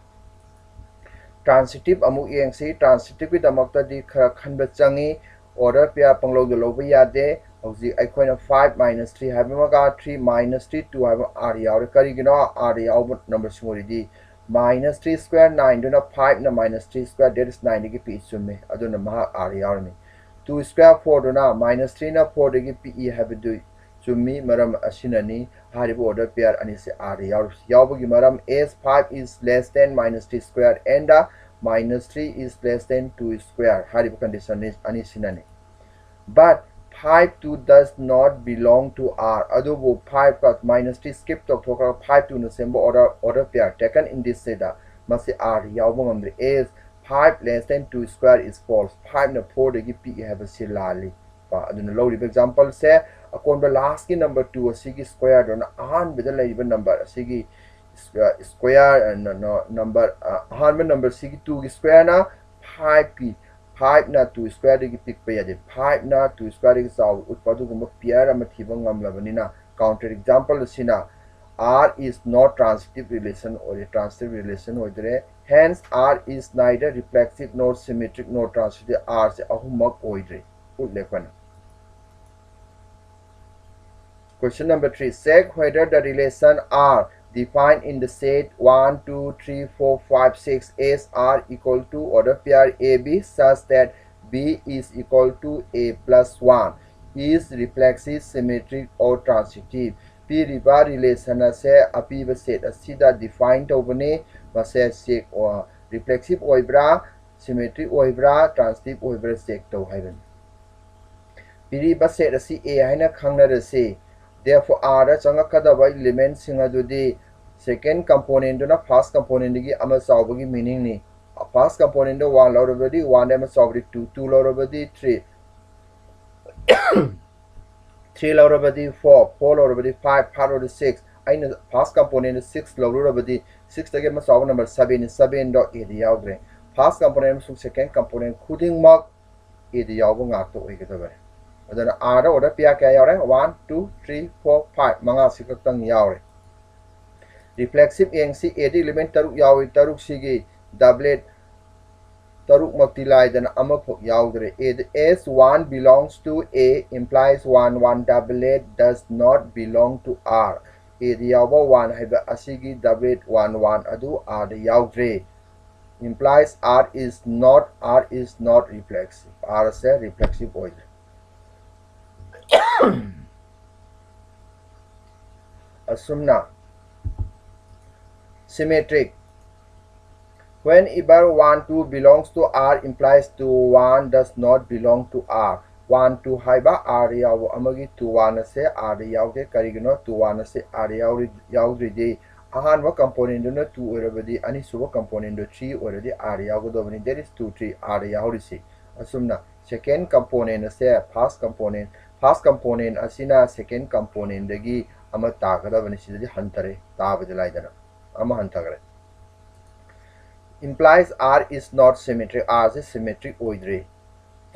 Speaker 1: transitive amuk yengsi transitive ki damakta di khara khanba changi order pair panglo do loba yade hauji aikoina 5 minus 3 haiba maga 3 minus 3 2 haiba r yaw kari gino r yaw number singori di minus 3 square 9 duna 5 na minus 3 square that is 9 gi pi summe aduna ma r yaw mi 2 square 4 duna minus 3 na 4 gi pi haiba du summi maram asinani haribo order pair ani se r yaw gi maram as 5 is less than minus 3 square and minus 3 is less than 2 square haribo condition is ani sinani but 5 2 does not belong to r adubu 5 plus minus 3 skip to 5 2 no sembo order pair taken in this set masi r yaw ngamdre is 5 less than 2 square is false 5 na 4 de gi pi have a silali aduna low example se akon ba last ki number 2 asigi square don ahan bidal lay number asigi square and number ahan number sigi 2 gi square na 5 p 5 na 2 square de gi pick pa yade 5 na 2 square gi saw utpadu gum pair am thibang ngam labanina counter example sina r is not transitive relation or a transitive relation oidre hence r is neither reflexive nor symmetric nor transitive r se ahumak oidre utlekwana. Question number 3. Check whether the relation R defined in the set 1, 2, 3, 4, 5, 6 as R equal to order pair AB such that B is equal to A plus 1 is reflexive, symmetric or transitive. P riba relation se apiba set asida defined tobane mase check or reflexive oibra, symmetric oibra, transitive oibra check to haiban. P riba set asi A haina khangna rase therefore r da changakadaba element singa dudi second component na first component gi ama sawbagi meaning ni first component do 1 lorobadi 1 ama sawbadi 2 2 lorobadi 3 3 lorobadi 4 4 lorobadi 5 5 lorobadi 6 aina first component 6 lorobadi 6 tage ma saw number 7 7 do edi yawgre first component su second component khuding mak edi yawbo ngak to oigadabar adana r order pair kya yaw rahe 1 2 3 4 5 manga sikatang yaw rahe reflexive engsi edi element taruk yawi taruk sigi doublet taruk multiply dan amaphok yawdre as 1 belongs to a implies 1 1 doublet does not belong to r edi yawba 1 haiba asigi doublet 1 1 adu r yawdre implies r is not reflexive r se reflexive oil assume now symmetric when either 1 2 belongs to r implies 2 1 does not belong to r 1 2 haiba r yaw amagi 2 1 se r yaw ke karigino 2 1 se r yaw ridi ahan wa component no 2 orabadi ani suba component do 3 already r yaw go dobani there is 2 3 r yaw risi assume na second component se first component asina second component dagi ama tagada bani sidadi hantare tabadilai dana ama hantagare implies r is not symmetric r is symmetric oidre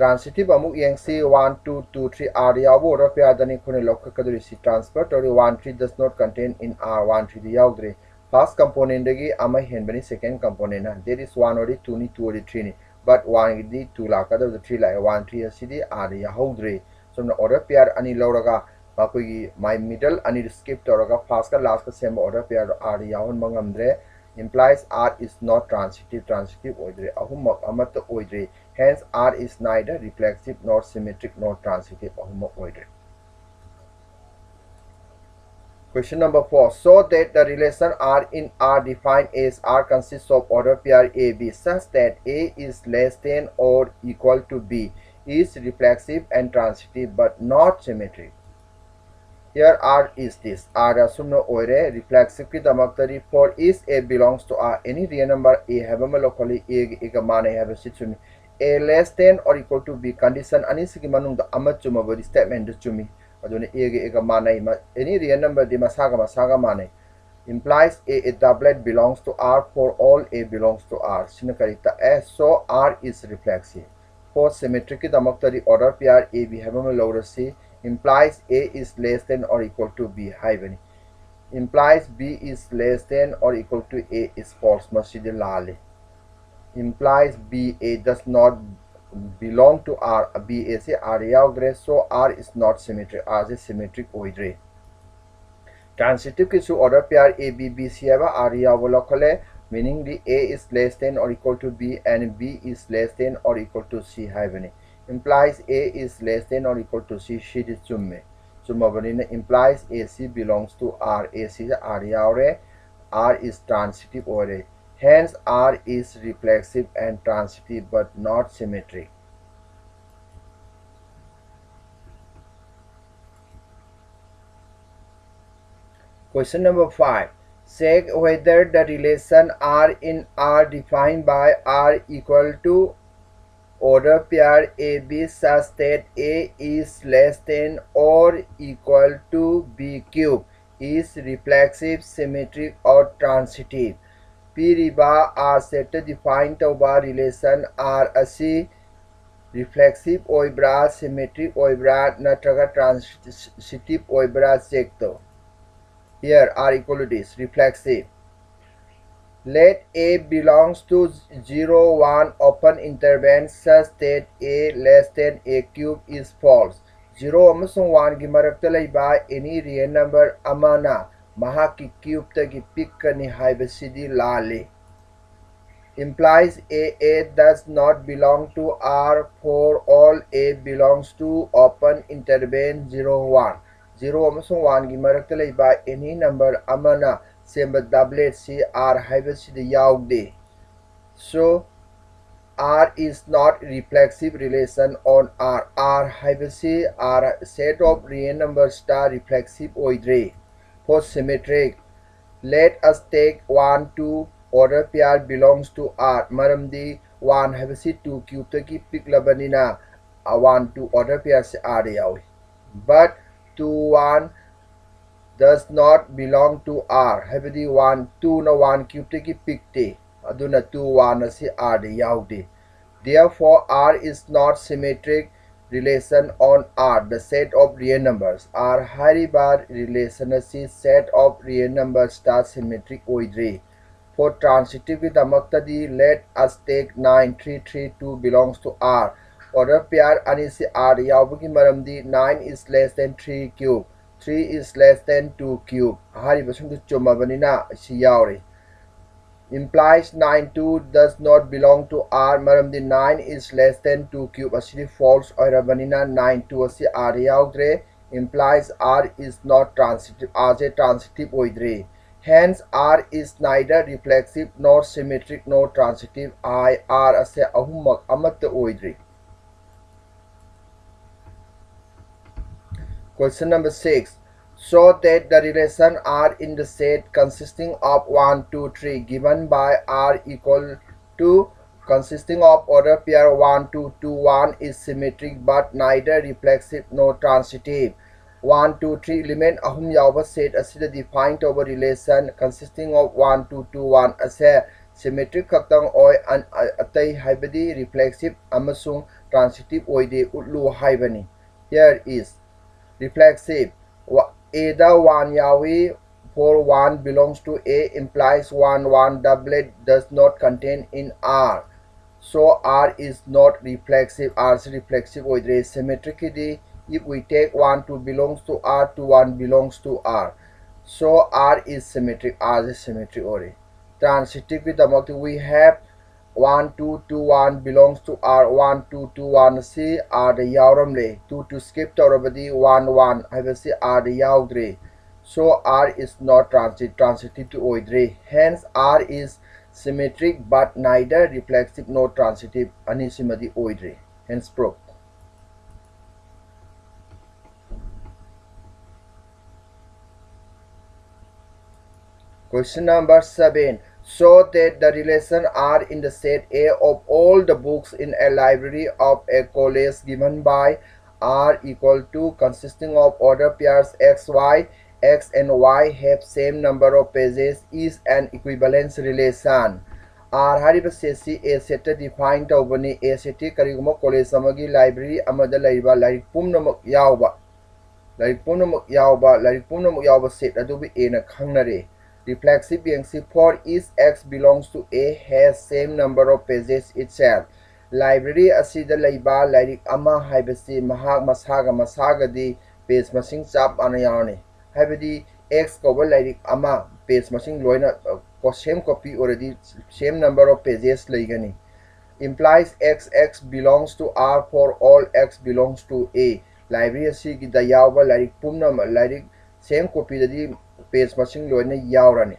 Speaker 1: transitive amuk yengsi 1 2 2 3 r yawo ra pya dani khone lokka kaduri si transfer to 1 3 does not contain in r 1 3 di yawdre first component dagi ama henbani second component na there is 1 ori 2 ni 2 ori 3 ni but 1 di 2 la kadar 3 la 1 3 asidi r yawdre so na order pair ani loraga bakoi my middle ani skip toraga first ka last ka same order pair r yawon mangamdre implies r is not transitive oidre ahumak amat oidre hence r is neither reflexive nor symmetric nor transitive ahumak oidre question number 4 so that the relation r in r defined as r consists of order pair ab such that a is less than or equal to b is reflexive and transitive but not symmetric here r is this r asumno oire reflexive ki damaktari for is a belongs to r any real number a have a locally a ga mane have a situation a less than or equal to b condition ani sigi manung da amachuma body statement chumi aduna a ga mane any real number di masaga mane implies A doublet belongs to R for all A belongs to R. So R is reflexive. For symmetric the order pair A B C implies A is less than or equal to B implies B is less than or equal to A is false implies BA does not belong to R. BA से R यावग्रे, so R is not symmetric. R is symmetric oidre. Transitive किसु order pair A B B C है R यावलो खोले, meaning the A is less than or equal to B and B is less than or equal to C है बने. Implies A is less than or equal to C. She is चुम्मे. चुम्मा बने implies AC belongs to R. AC से R यावरे. R is transitive oidre. Hence, R is reflexive and transitive but not symmetric. Question number 5. Check whether the relation R in R defined by R equal to order pair AB such that A is less than or equal to B cube is reflexive, symmetric or transitive. Piriba R set define tauba relation R asi reflexive oibra, symmetric oibra, natraga transitive oibra check to. Here R equal to this reflexive. Let A belongs to 0, 1 open interval such that A less than A cube is false. 0 amasung 1 gi marakta laiba any real number amana mahaki cube tagi pick kani haibasidi lale. Implies A does not belong to R for all A belongs to open interval 0, 1. 0 amasung 1 gi marakta laiba any number amana semba doublet si R haibasidi yaugde. So R is not reflexive relation on R. R haibasi R set of real numbers star reflexive oidre. For symmetric, let us take 1, 2 order pair belongs to R. Maramdi 1 haibasi 2 cube taki pick labanina 1, 2 order pair se R yawi. But 2, 1 does not belong to R. Haibadi 1, 2 na 1 cube taki pick te. Aduna 2, 1 na si R de yaudi. Therefore, R is not symmetric relation on R, the set of real numbers. R haribar relation si set of real numbers star symmetric oidre. For transitive damakta let us take 9, 3, 3, 2 belongs to R. Order pair ani si R yaubagi maramdi 9 is less than 3 cube. 3 is less than 2 cube. Haribasung tu chumabanina si yauri. Implies 9, 2 does not belong to R. Maramdi 9 is less than 2 cube. Asidi false oirabanina 9, 2 asi R yaudre. Implies R is not transitive as a transitive oidre. Hence R is neither reflexive nor symmetric nor transitive. I R ase ahumak amat oidre. Question number 6. So that the relation R in the set consisting of 1, 2, 3 given by R equal to consisting of order pair 1, 2, 2, 1 is symmetric but neither reflexive nor transitive. 1, 2, 3 element ahum yauba set asida defined over relation consisting of 1, 2, 2, 1 ase symmetric kaktang oi an atai haibadi reflexive amasung transitive oide utlu haibani. Here is reflexive. A the 1 yawi for 1 belongs to A implies 1, 1 doublet does not contain in R. So R is not reflexive. R is reflexive oidre symmetric if we take 1, 2 belongs to R, 2, 1 belongs to R. So R is symmetric. R is symmetric ore. Transitive with the we have 1, 2, 2, 1 belongs to R. 1, 2, 2, 1 C R the yauramle. 2 to skip torabadi 1, 1 I will say R the yaudre. So R is not transitive to oidre. Hence R is symmetric but neither reflexive nor transitive. Anisimadi oidre. Hence proof. Question number 7. So that the relation R in the set A of all the books in a library of a college given by R equal to consisting of order pairs XY x and y have same number of pages is an equivalence relation. R hariba set A set define tawbani. A set kariguma college amagi library amada laiba like pumnamak yawba like pumnamak yawba set adubi A na khangnare. Reflexive yangsi for each x belongs to A has same number of pages itself. Library asida laiba like ama haibasi mahak masaga masagadi page masing chap ana yauni haibadi x cover like ama page masing loina same copy already same number of pages laigani implies x belongs to R for all x belongs to A. Library asigi da yawba like pumna like same copy dadi page masing loina yaurani.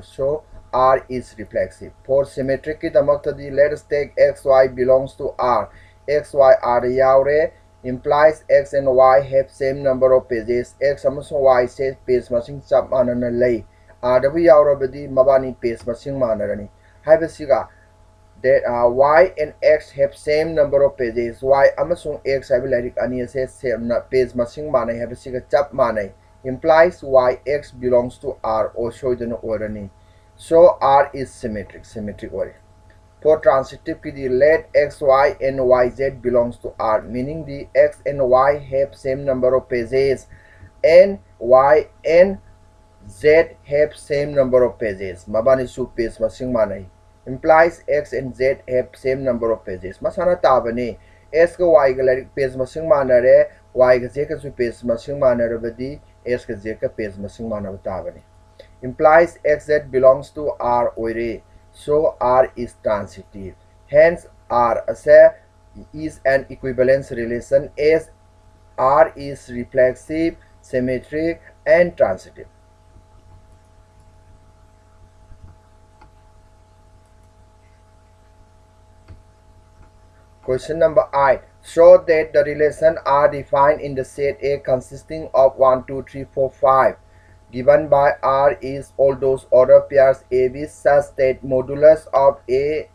Speaker 1: So R is reflexive. For symmetric damakta let us take xy belongs to R. Xy R yaure implies x and y have same number of pages. X amasung y says page masing chap manana lay. R w yaurabadi mabani page masing manarani. Haibasiga that y and x have same number of pages. Y amasung x have like ani says same page masing manay habasiga chap manay implies y x belongs to R also the orani. So R is symmetric order. For transitive let x, y and y, z belongs to R, meaning the x and y have same number of pages and y and z have same number of pages. Mabani su page masing manay implies x and z have same number of pages. Masana tabani x ka y ka like page masing manare y ka z ka su page masing manare badi x ka z ka page masing manare tabani implies xz belongs to R oire. So R is transitive. Hence R is an equivalence relation as R is reflexive, symmetric and transitive. Question number 8. Show that the relations are defined in the set A consisting of 1, 2, 3, 4, 5. Given by R is all those order pairs AB such that modulus of A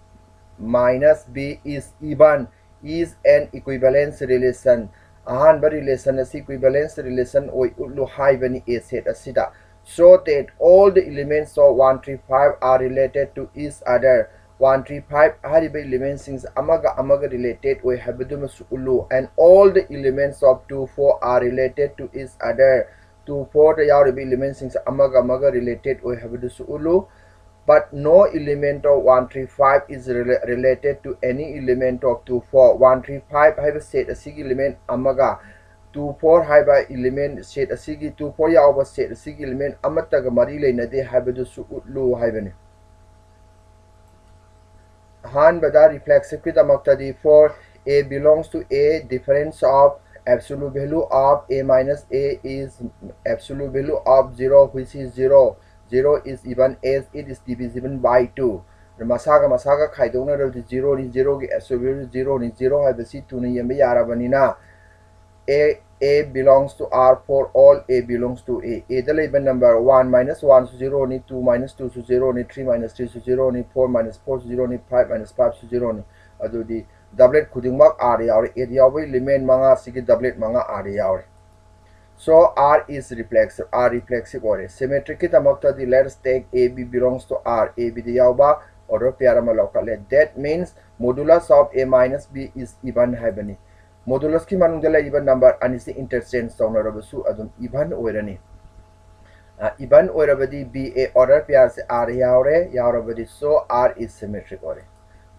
Speaker 1: minus B is even is an equivalence relation. Ahanba relation as equivalence relation oy utlu haibani A set asida. So that all the elements of 1, 3, 5 are related to each other. 1, 3, 5 hariba elements things amaga related oy habidumas ulu and all the elements of 2, 4 are related to each other. 2, 4 the yauribi elements things amaga related oy habidusu ulu. But no element of 1, 3, 5 is related to any element of 2, 4. 1, 3, 5 have set a sig element amaga. 2, 4 have a element set a sigi 2, 4 yawa set a sig element amataga marile nade habidusu ulu haibani. Han bada reflexive kitamakta for A belongs to A, difference of absolute value of A minus A is absolute value of 0, which is 0. 0 is even as it is divisible by 2. Masaga khaidona ro 0 ni 0 ki absolute 0 ni 0 habasi 2 ni yamba yarabanina. A belongs to R for all A belongs to A. A the label number 1 minus 1 so 0 ni 2 minus 2 so 0 ni 3 minus 3 so 0 ni 4 minus 4 so 0 ni 5 minus 5 so 0 ni adu di doublet khudingmak R yaure A yawe element manga sigi doublet manga R yaure. So R is reflexive. R reflexive order. Symmetric tamakta the let's take AB belongs to R. AB the yauba order pair malokale. That means modulus of A minus B is even habani. Modulus ki manungdala even number and is the interchange saunarabasu adum even oirani. Even oirabadi B A order pair se R yaurabadi. So R is symmetric order.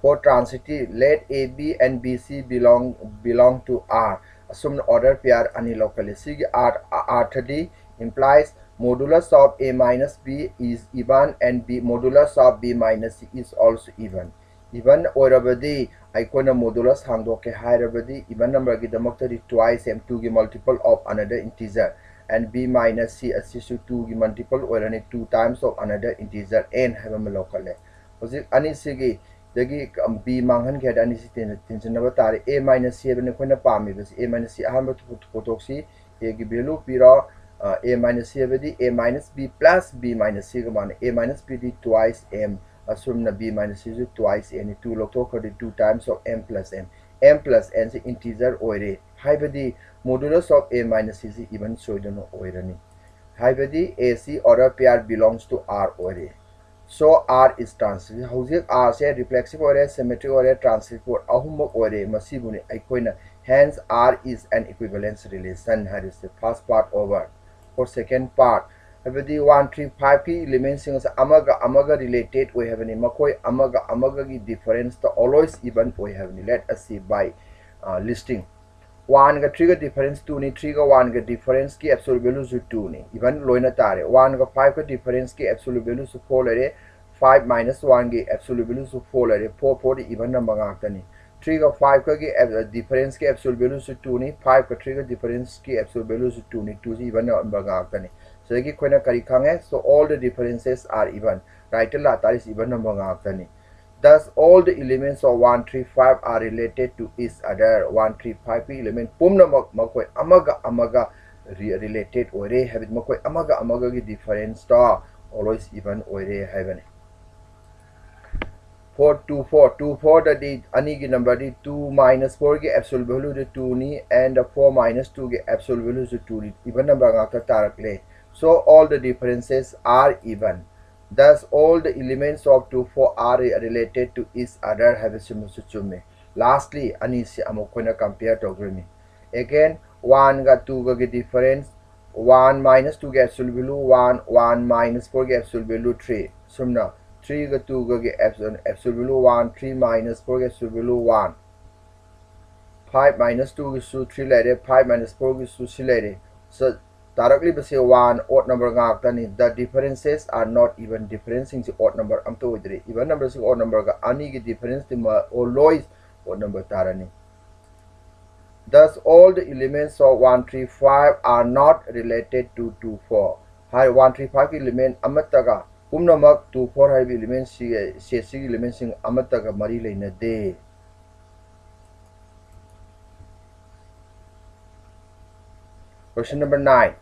Speaker 1: For transitive, let AB and BC belong to R. Assume order pair ani locally. Sig R30 implies modulus of A minus B is even and B modulus of B minus C is also even. Even oirabadi icona modulus hangdoke hairabadi even number gidamakta twice m2 gi multiple of another integer and B minus C assist 2 gi multiple or 2 times of another integer n have a locally. Was it ani sigi dagi B manghan get any tension tari A minus C when a palm is A minus C hammer to potoxi a gibilu pira A minus C A minus B plus B minus C A minus B d twice M assume na B minus C twice any 2 local 2 times of M plus N plus N is integer oire hybrid modulus of A minus C even so don't oirani haibadi AC order pair belongs to R ore. So R is transitive. Howzik R say reflexive ore, symmetric ore, transitive ore, ahumok ore, masibuni aikoina. Hence R is an equivalence relation. That is the first part over. For second part, haibadi 1, 3, 5 ki elements sing amaga related we have any makoi amaga ki difference to always even we have any. Let us see by listing. 1 ga 3 ga difference 2 ni, 3 ga 1 ga difference ki absolute value su 2 ni, even loina tare. 1 ga 5 ga difference ki absolute value su 4 lare, 5 minus 1 ki absolute value su 4 lare, 4 di even number ngakta ni. 3 ga 5 ka ki difference ki absolute value su 2 ni, 5 ga 3 ga difference ki absolute value su 2 ni, 2 si even number ngakta ni. So ki koina kari khange, so all the differences are even. Right la tare is even number ngakta ni. Thus, all the elements of 1, 3, 5 are related to each other. 1, 3, 5 element pumna makoi amaga related ore habit makoi amaga ki difference to always even ore haven. 4, 2, 4, 2, 4 the di ani ki number di 2 minus 4 ki absolute value the 2 ni and 4 minus 2 ki absolute value the 2 ni even number ngakta tarakle. So all the differences are even. Thus, all the elements of 2, 4 are related to each other. Have a similar. Lastly, anisi amokona compare to grimi. Again, 1 got 2 ga difference. 1 minus 2 ga absolute value 1, 1 minus 4 ga absolute value 3. Sumna 3 ga 2 ga absolute value 1, 3 minus 4 ga absolute value 1. 5 minus 2 is 3 lere, 5 minus 4 is 3 lere. So directly by say 1 odd number ngakta the differences are not even differencing the odd number am to idre even number sing odd number ga ani ki difference the always odd number tarani. Thus all the elements of 1, 3, 5 are not related to 2, 4. Hai 1, 3, 5 element amataga pumnamak 2, 4 hai elements si elements sing amataga mari leina de. Question number 9.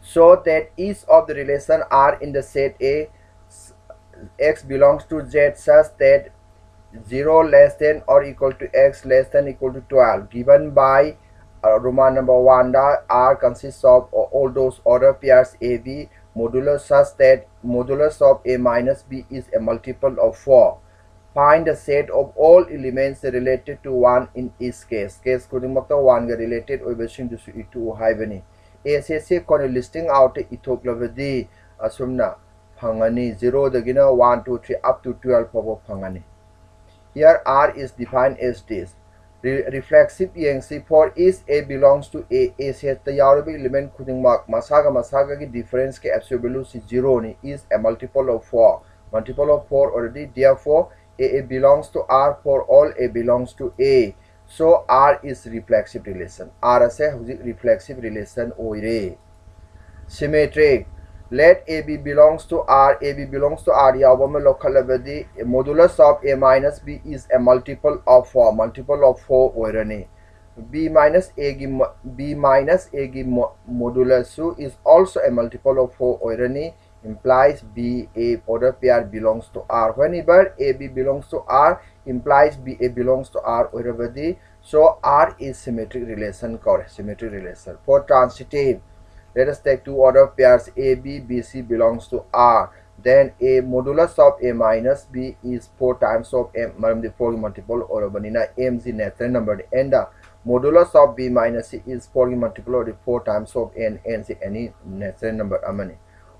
Speaker 1: So that each of the relation R in the set A, X belongs to Z such that 0 less than or equal to X less than equal to 12 given by Roman number 1 that R consists of all those order pairs AB modulo such that modulus of A minus B is a multiple of 4. Find the set of all elements related to 1 in each case. Case kudingmakta 1 ga related oibasing to itu haibani. ASSC kone listing out itok labadi asumna phangani 0 dagina 1, 2, 3 up to 12 pobo phangani. Here R is defined as this. Reflexive ENC for each A belongs to A set the yaurabi element kudingmak masaga ki difference ke absolute value si 0 ni is a multiple of 4. Multiple of 4 already, therefore A belongs to R for all A belongs to A. So R is reflexive relation. R is a reflexive relation oire. Symmetric. Let AB belongs to R. AB belongs to R. Yawama lokalabadi modulus of A minus B is a multiple of 4. Multiple of 4 oirane. B minus A modulus is also a multiple of 4 oirane. Implies B A order pair belongs to R. Whenever AB belongs to R, implies B A belongs to R order. So R is symmetric relation. Symmetric relation. For transitive, let us take two order pairs AB BC belongs to R. Then A modulus of A minus B is 4 times of M. The 4 multiple or banina M is natural number. And the modulus of B minus C is 4 multiple or 4 times of N. N is any natural number amani.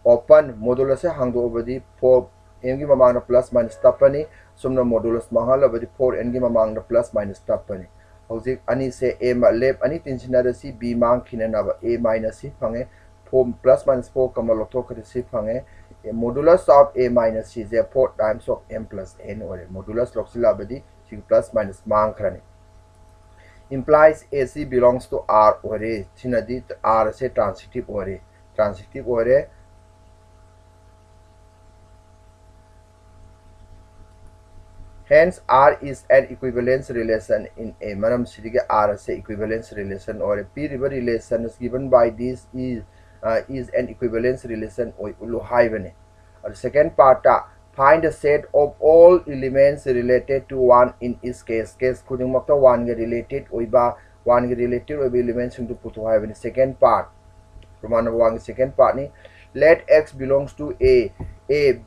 Speaker 1: Open modulus hangdo over the 4 n gi mamang na plus minus tapani sumna modulus mahal over the 4 n gi mamang na plus minus tapani hojik ani se a ma left ani tinsinada si b mang khinana ba a minus c phange 4 plus minus 4 kamal to kare si phange modulus of a minus c is 4 times of m plus n or modulus loxila badi c plus minus mang khrani implies AC belongs to R or a thinadi R se transitive or a hence R is an equivalence relation in A. Manam Sidige R is equivalence relation or a P river relation is given by this is an equivalence relation or Uluhaivene. The second part find a set of all elements related to 1 in each case. Case kuding makta 1 related oiba 1 related oiba elements into Putuhaivene. Second part Roman number 1 second part ni. Let x belongs to A,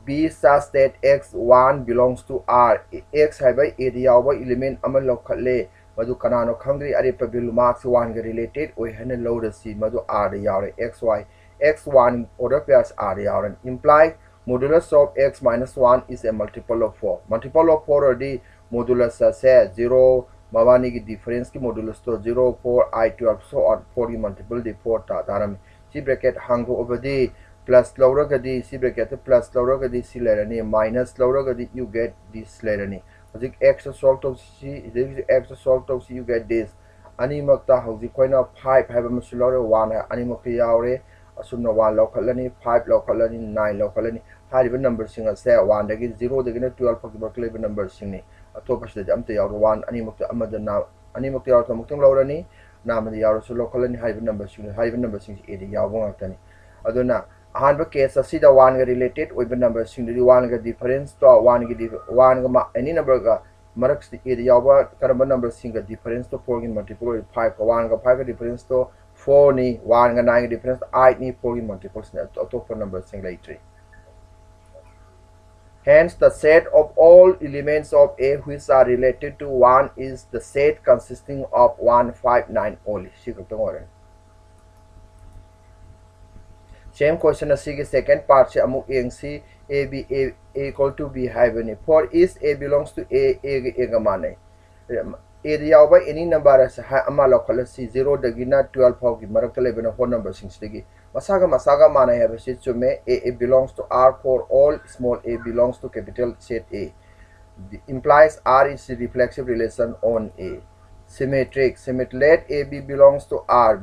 Speaker 1: B such that x1 belongs to R. X hai bai A di yawa element ama lokhatle. Madu kanano khangri aripa value marks 1 ga related oi hana low the c madu R di yawa xy. X1 order pairs R di yawa. Imply modulus of x minus 1 is a multiple of 4. Multiple of 4 already modulus say 0 mabani ki difference ki modulus to 0 4 I12 so on 4 multiple di 4 ta daram c bracket hango over the plus lower gadi c bracket plus lower gadi c lerani minus lower gadi you get this lerani hozik x solve to c this x solve to c you get this ani makta hozik koina 5 have a lower 1 ani makta yaure asumna 1 lokhalani 5 lokhalani 9 lokhalani hariba number singa se 1 dagi 0 dagi 12 fakibakle number singni atopasida amta yaur 1 ani makta amada na ani makta yaur tamuktam lawrani namada yaur so lokhalani hariba number sing e di yaw ngakani aduna ahanba case asida 1 ga related oiba number sing di 1 ga difference to 1 ga 1 ga any number ga marks di e di yawa karamba number sing ga difference to 4 ga multiple 5 ga 1 ga 5 ga difference to 4 ni 1 ga 9 ga difference 8 ni 4 ga multiples na to number sing la 3. Hence, the set of all elements of A which are related to 1 is the set consisting of 1, 5, 9 only. Same question as the second part. A, B, A equal to B haibani. For is A belongs to A gamane. A the any number as a 0 dagina 12 hogi marakale 4 number 6 digi. Masaga mana have a situme A belongs to R for all small a belongs to capital set A. Implies R is the reflexive relation on A. Symmetric. Let A B belongs to R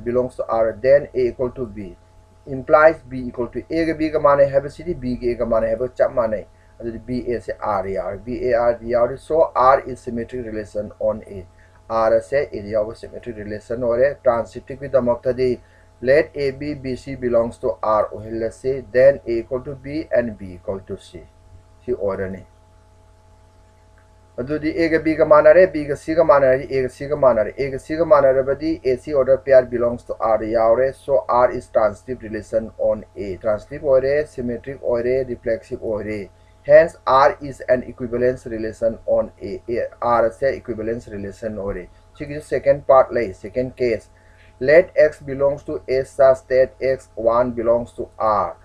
Speaker 1: then A equal to B. Implies B equal to A B ga mana have a city B ga mana have a chap mana. B is R B A R D R so R is symmetric relation on A. R say area of symmetric relation or a transitive with the Moktadi. Let A B B C belongs to R or let's say then A equal to B and B equal to C. See order ni. Adu di A ga B ga manare B ga C ga manare A ga C ga manare A ga C ga manare badi AC order pair belongs to R yaure so R is transitive relation on A. Transitive or a symmetric or a reflexive or a. Hence, R is an equivalence relation on A. R is an equivalence relation or A. Second part, second case. Let X belongs to A such that X1 belongs to R.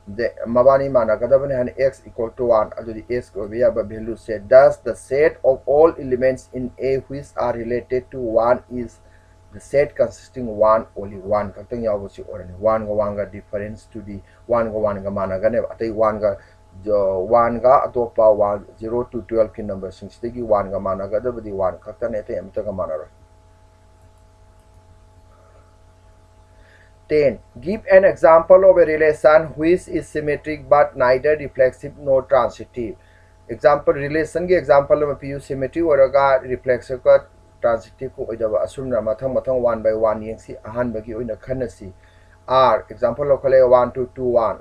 Speaker 1: The mabani mana kadaban X equal to 1. The X we have a value set. Thus, the set of all elements in A which are related to 1 is the set consisting only 1. Katang yabusi or 1 ga difference to the 1 ga mana gane atay 1 ga 1 ga atopa 1 0 to 12 ki number since the 1 ga mana ga dabadi 1 kaktan ete amta ga mana ro. 10. Give an example of a relation which is symmetric but neither reflexive nor transitive. Example relation के example में PU symmetric और reflexive का transitive को इधर असुरना मथंग 1 by 1 ये सी आहान बगी उन्हें खन्ने सी R example लोकले 1 2 2 1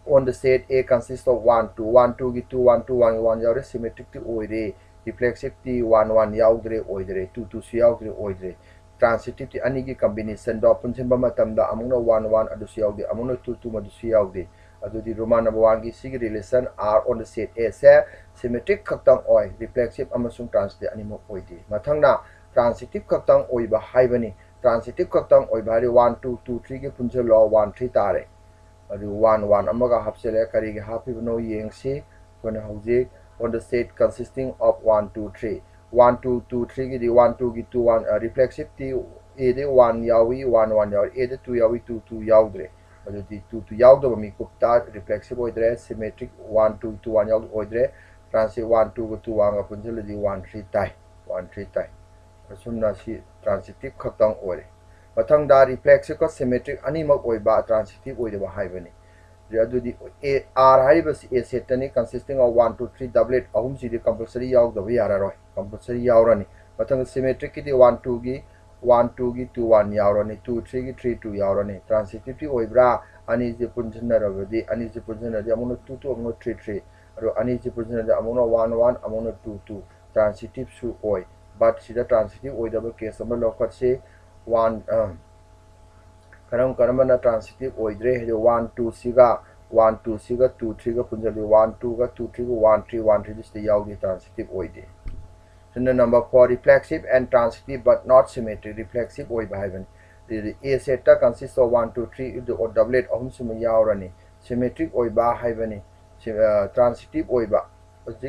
Speaker 1: on the set A consists of 1 2 1 2 की 2 1 2 1 1 यारे symmetric ती ओइरे reflexive ती 1 1 याउद्रे ओइरे 2 2 सी याउद्रे ओइरे transitive ती अनी की combination दो अपन सिंबा मतम दा अमुना 1 1 अदुसी याउदे अमुना 2 2 मदुसी याउदे अदुदी रोमान नंबर 1 की सी relation R on the set A से symmetric खक्तंग ओइ reflexive अमसुंग transitive अनी मो ओइदे मथंग ना transitive खक्तंग ओइबा हाइबनी transitive खक्तंग ओइबा रे 1 2 2 3 के पुंजे लो 1 3 तारे अदु 1 1 अमगा हपसेले करी के हापि बनो येंगसी कोना हौजिक on the set consisting of 1 2 3 1 2 2 3 की दी 1 2 की 2 1 reflexive ती A दे 1 यावी 1 1 यावी A दे 2 यावी 2 2 यावद्रे अदु दी 2 2 यावदो बमी कुप्ता reflexive ओइद्रे symmetric 1 2 2 1 याव ओइद्रे transitive 1 2 को 2 1 का पुंजल दी 1 3 ताई 1 3 ताई असुमना सी transitive खक्तंग ओइरे मथंग दा reflexive का symmetric अनीमक ओइबा transitive ओइदबा हाइबनी अदुदी A R हाइबस A set तनी consisting of 1 2 3 doublet अहुम Sidi compulsory यावदबा यारारोय compulsory यावरानी मथंग symmetric की दी 1 2 की 2 1 यावरानी 2 3 की 3 2 यावरानी transitive ती ओइब्रा अनि जे पुंजनरबदी अनि जे पुंजनरदि अमुनो 2 2 अमुनो 3 3 अरो अनि जे पुंजनरदि अमुनो 1 1 अमुनो 2 2 transitive सु ओइ but सिदा transitive ओइदबा केस अमा लोकत से 1 karamana transitive oidre he 1 2 siga 1 2 siga 2 3 ga punjali 1 2 ga 2 3 ga 1 3 1 3 this the yaudi transitive oide. So number 4 reflexive and transitive but not symmetric. Reflexive oiba haven the a set consists of 1 2 3 the doublet ahum sum yaurani. Symmetric oiba haveni transitive oiba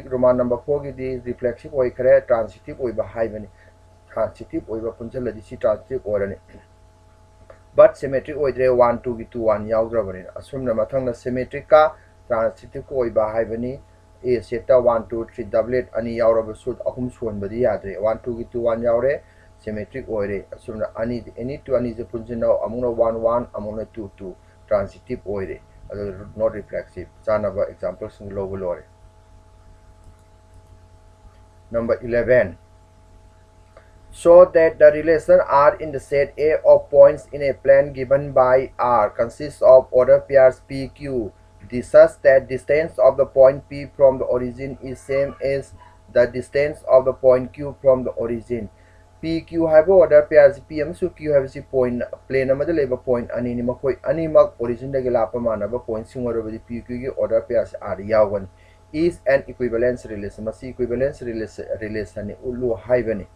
Speaker 1: Roman number 4 gi the reflexive oi kare transitive oiba haveni transitive oiba punjala disi transitive orani. But symmetric oidre 1 2 gi 2 1 yaudravani asumna mathangna symmetric ka transitive ko oiba haveni a set 1 2 3 doublet ani yauraba sud ahum suon badi yadre 1 2 gi 2 1 yaure symmetric oire asumna ani any two ani je punjina amuna 1 1 amuna 2 2 transitive oire not reflexive. Chanaba examples in global ore. Number 11. Show that the relation R in the set A of points in a plane given by R consists of order pairs PQ, such that distance of the point P from the origin is same as the distance of the point Q from the origin. PQ have order pairs P amsu Q have si point plane amada leba point ani makoi animak origin dagi lapa manaba point singorabadi PQ gi order pairs R yawan is an equivalence relation. Masi equivalence relation ni ulu haibani.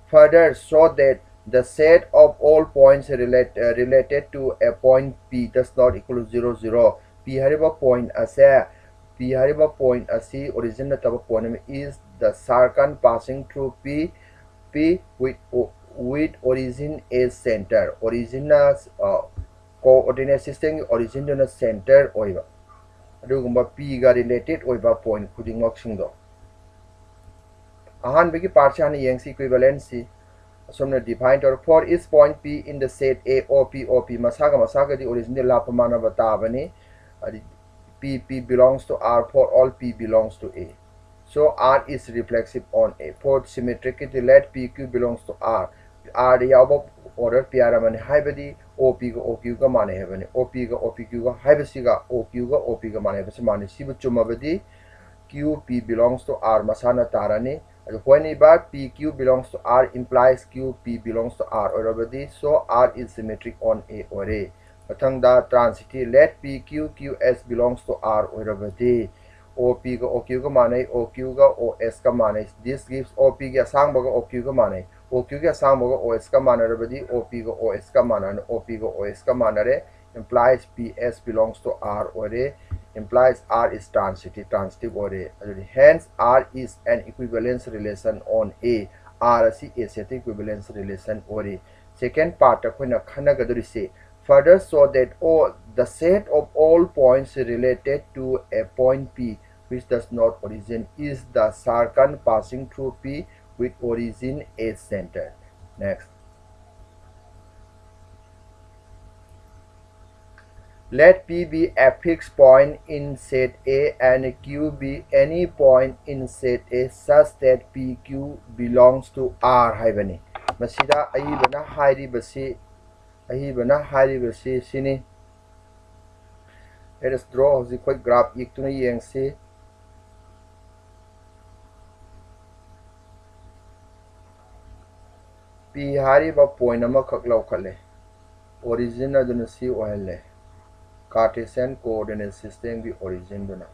Speaker 1: Further, show that the set of all points related to a point P does not equal 0 0. P hariba point asi origin na taba point is the circle passing through P with origin as center. Origin coordinate system origin na center oiba. Adugumba P ga related oiba point khudingok singdo. Ahanbagi part chani yengsi equivalency asomna defined or for each point P in the set A OP masaga the original lapamana batabani P belongs to R for all P belongs to A. So R is reflexive on A. For symmetric let PQ belongs to R. R the above order PRMani haibadi OP ga OQ ga mane hebani OP ga OPQ ga haibasiga OQ ga OP ga mane hebasi mane sibu chumabadi QP belongs to R masana tarani. Whenever PQ belongs to R implies QP belongs to R already, so R is symmetric on A or A. Mathangda transitive let PQ QS belongs to R already. OP ga OQ ga manai OQ ga OS ga manai. This gives OP ga asang baga OQ ga manai. OQ ga asang baga OS ga manai already. OP ga OS ga manai. OP ga OS ga manai implies PS belongs to R or A. Implies R is transitive or A. Hence, R is an equivalence relation on A. R is a set equivalence relation or A. Second part, further show that the set of all points related to a point P which does not origin is the circle passing through P with origin as center. Next. Let P be a fixed point in set A and Q be any point in set A such that PQ belongs to R haibani. Masida ayibana hairibasi sini. Let us draw the quick graph iktuna yengsi. P hariba point nama kaklau kale. Origin aduna si ohelle. Cartesian coordinate system की origin बना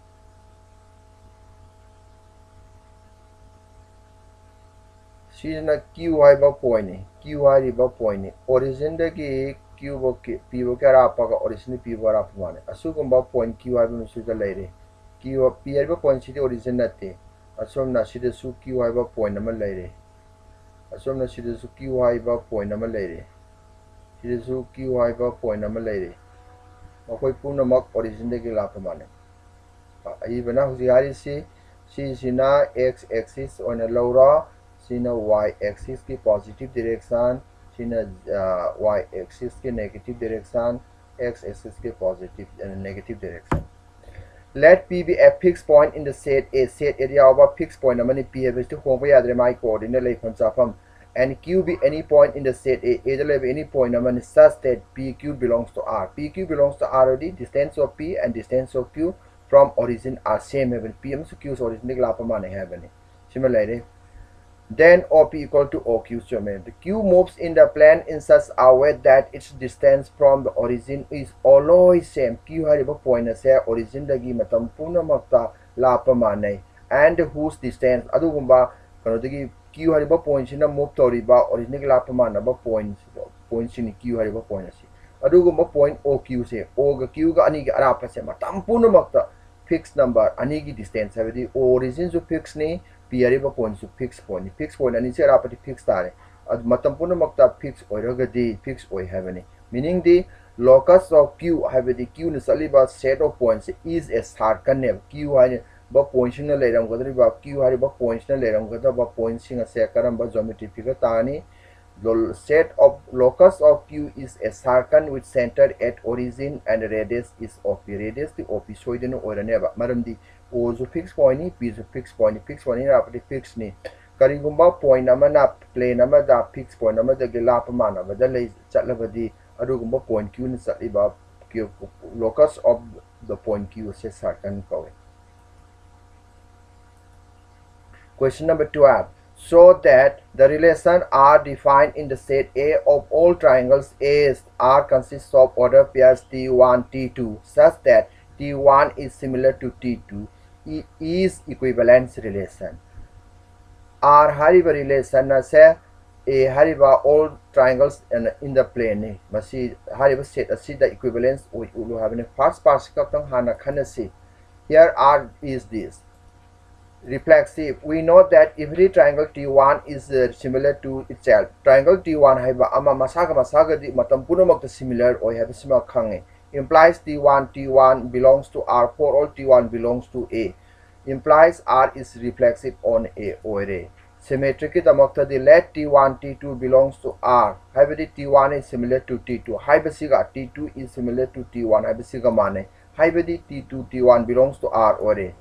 Speaker 1: सीजना Q है बा point है Q है बा point है origin दे की Q वो P वो क्या रापा का origin P वो राप माने असु को बा point Q है बा सुधा ले रहे Q P है बा point सीधे origin नते असुम ना सीधे सु Q है बा point नमल ले रहे असुम ना सीधे सु Q है बा point नमल ले रहे सीधे सु Q है बा point नमल ले रहे Makoi puna mak origin de gila pemane. Ibana huziari si sina x axis on a lower, sina y axis ki positive direction, sina y axis ki negative direction, x axis ki positive and negative direction. Let P be a fixed point in the set A. Set area of a fixed point. Namani P have to home by my coordinate like from and Q be any point in the set A. A will have any point namani such that PQ belongs to R. PQ belongs to R already. Distance of P and distance of Q from origin are same. P so Q's origin lapa mane have any. Similarly, then OP equal to OQ. The Q moves in the plane in such a way that its distance from the origin is always same. Q hariba point ase origin dagi matam puna makta lapa manai, and whose distance adugumba kanodagi Q hariba point sina move toriba origin dagi lapa manaba point sini Q hariba point ase adugumba point OQ se O ga Q ga ani ga arapa se matam puna makta fixed number ani gi distance habidi origin जो fix ni P point su fixed point ani se rapati fixed tare ad matam puna makta fixed oiragadi fixed oi habani, meaning the locus of Q habidi Q ni saliba set of points is a circle. Q hani ba point na leram gadri ba Q hari ba points na leram gada ba points singa se karam ba geometry figure tani. The set of locus of Q is a circle with center at origin and radius is OP. Radius the OP soidenu oiraneba maramdi O जो fixed point ni P जो fixed point ni rapati fixed ni karigumba point amana plane amada fixed point amada ge lapa mana bada lei chatlabadi adugumba point Q ni chaliba Q locus of the point Q se circle kawe. Question number 12. So that the relation R defined in the set A of all triangles A's R consists of order pairs T1, T2 such that T1 is similar to T2 is equivalence relation. R hariba relation ase A hariba all triangles in the plane masi hariba set asi the equivalence ulu having first part kaptang hana khanasi. Here R is this. Reflexive. We know that every triangle T1 is similar to itself. Triangle T1 haiba ama masaga di matam punamakta similar or have similar khange implies T1 belongs to R for all T1 belongs to A. Implies R is reflexive on A or A. Symmetric damakta the let T1 T2 belongs to R. Haibadi T1 is similar to T2. Haibasiga T2 is similar to T1. Haibasiga mane. Haibadi T2 T1 belongs to R or A.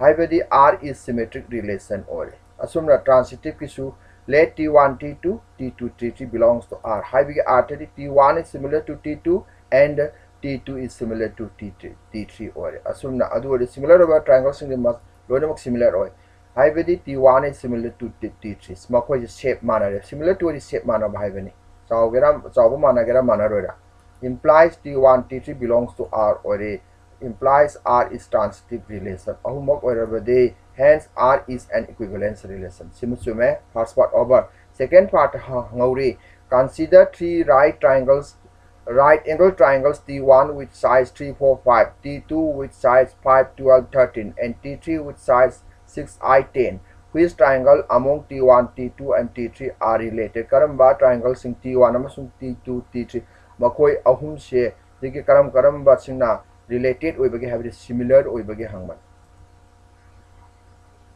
Speaker 1: Haibadi R is symmetric relation or A. Asumna transitive kisu let T1 T2 T2 T3 belongs to R. Haibadi R T1 is similar to T2 and T2 is similar to T3 or asumna adu is similar over triangles in the mas loinamak similar or haibadi T1 is similar to T3 smako is shape manner similar to the shape manner haibani chawba managera manarora implies T1 T3 belongs to R or A. Implies R is transitive relation ahumok orabade hence R is an equivalence relation. Simusume first part over. Second part ngauri consider three right angle triangles T1 with sides 3, 4, 5, T2 with sides 5, 12, 13, and T3 with sides 6, 8, 10. Which triangle among T1, T2, and T3 are related? Karamba triangles in T1 amasung T2, T3 makoi ahum se digi karamba singna related oibagi have similar oibagi hangman.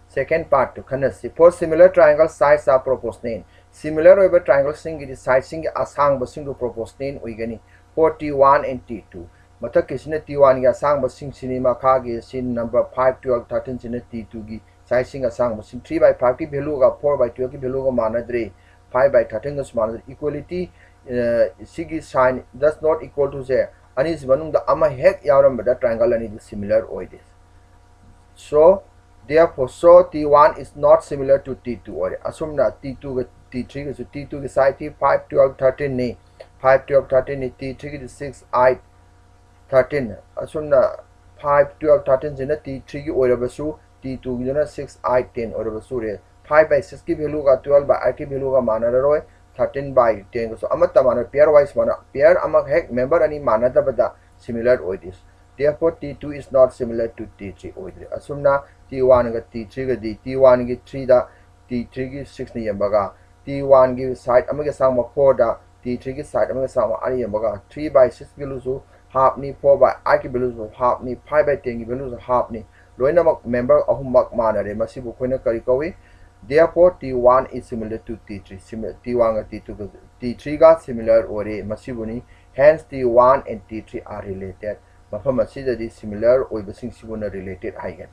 Speaker 1: Second part to khanasi for similar triangle sides are proportional. Similar over triangle sing it is side sing asang basing to proportional oigani for T1 and T2. Matak kisina T1 ga asang basing cinema kagi sin number 5, 12, 13 sina T2 gi side sing asang basing 3 by 5 ki value ga 4 by 12 ki value ga manadre 5 by 13 ga manadre equality sigi sign does not equal to 0. Anis manung da ama hek yawram bada triangle ani similar oides. So therefore, so T1 is not similar to T2 or asumna T2 T3 so T2 side 5, 12, 13 ni 5, 12, 13 ni T3 6, 8, 13 asumna 5, 12, 13 jina T3 ki orabasu T2 jina 6, 8, 10 orabasu re 5 by 6 ki value ga 12 by 8 ki value ga manararoi 13 by 10 so amatta mana pair wise mana pair amak hek member ani manada bada similar oidis. Therefore T2 is not similar to T3 oidri asumna T1 ga T3 ga di T1 gi 3 da T3 gi 6 ni yambaga T1 gi side amaga sama 4 da T3 gi side amaga sama ani yambaga 3 by 6 value so half ni 4 by 8 ki value so half ni 5 by 10 ki value so half ni loinamak member ahumak manare masibu koina kari kawi. Therefore T1 is similar to T3 similar T1 ga T2 ga T3 ga similar ore masibuni hence T1 and T3 are related mafam asida di similar oibasing sibuna related haigan.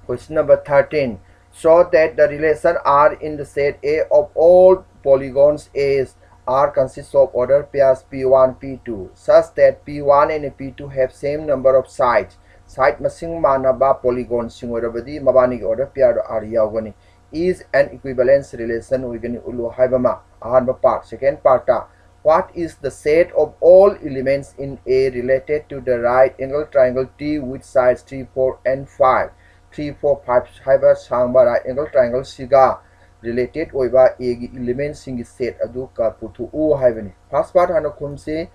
Speaker 1: Question number 13. Show that the relation R in the set A of all polygons A's R consists of order pairs P1, P2 such that P1 and P2 have same number of sides. side masing manaba polygon sing orabadi mabani order pair are yawgani is an equivalence relation within ulu haibama ahanba part. Second part what is the set of all elements in A related to the right angle triangle T with sides 3, 4 and 5. 3, 4, 5 haiba sangba right angle triangle siga related oiba A gi elements sing set adu ka putu u haibani. First part hana khumse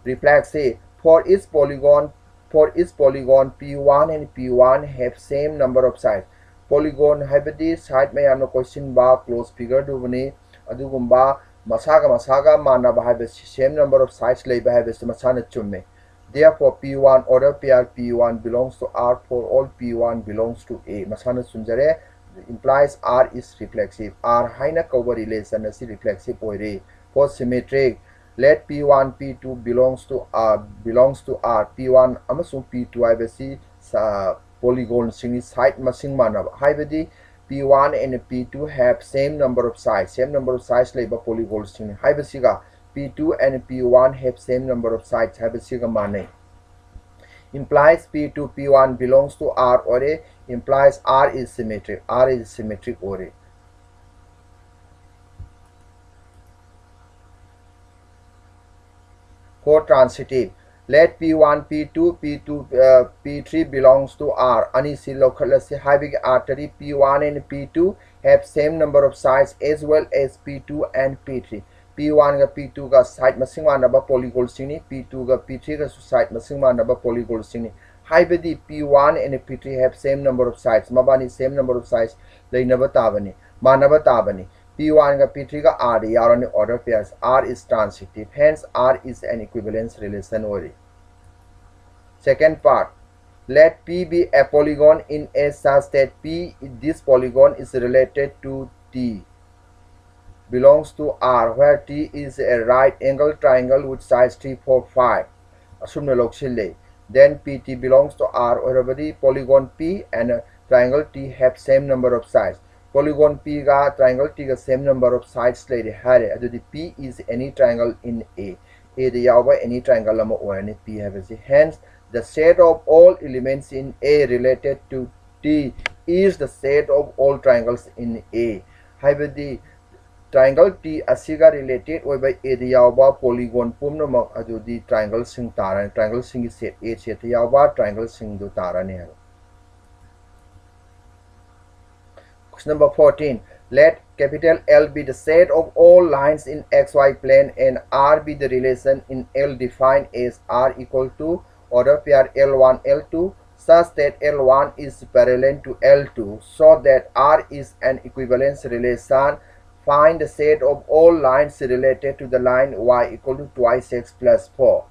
Speaker 1: reflexive for each polygon P1 and P1 have same number of sides. Polygon haibadi side mayamna question ba close figure dubani adugumba masaga manaba haibasi same number of sides leiba haibasi masana chumme. Therefore P1 order pair P1 belongs to R for all P1 belongs to A. Masana chumjare implies R is reflexive. R haina cover relation asi reflexive oire. For symmetric let P1 P2 belongs to R P1 amasung P2 haibasi sa polygon sing side masing manaba haibadi P1 and P2 have same number of sides labor polygon sing haibasiga P2 and P1 have same number of sides haibasiga mane implies P2 P1 belongs to R or A implies R is symmetric or A. For transitive let P1 P2 P3 belongs to R anisi localasi having artery P1 and P2 have same number of sides as well as P2 and P3. P1 ga P2 ga side masing manaba polygon singni P2 ga P3 ga side masing manaba polygon singni haibadi P1 and P3 have same number of sides mabani same number of sides leinaba tabani manaba tabani P1 ga P3 ga R yarani order pairs. R is transitive, hence R is an equivalence relation only. Second part, let P be a polygon in A such that this polygon is related to T belongs to R where T is a right angle triangle with sides 3, 4, 5. Assume then PT belongs to R or polygon P and triangle T have same number of sides. Polygon P ga triangle T ga same number of sides lady hare adudi P is any triangle in A the yawa any triangle lama orani P have hence the set of all elements in A related to T is the set of all triangles in A haibadi triangle T asiga related by A the yawa polygon pumnamak adudi triangle sing taran triangle sing set A set yawa triangle sing do tarani. Question number 14. Let capital L be the set of all lines in XY plane and R be the relation in L defined as R equal to order pair L1, L2 such that L1 is parallel to L2 so that R is an equivalence relation. Find the set of all lines related to the line Y equal to twice X plus 4.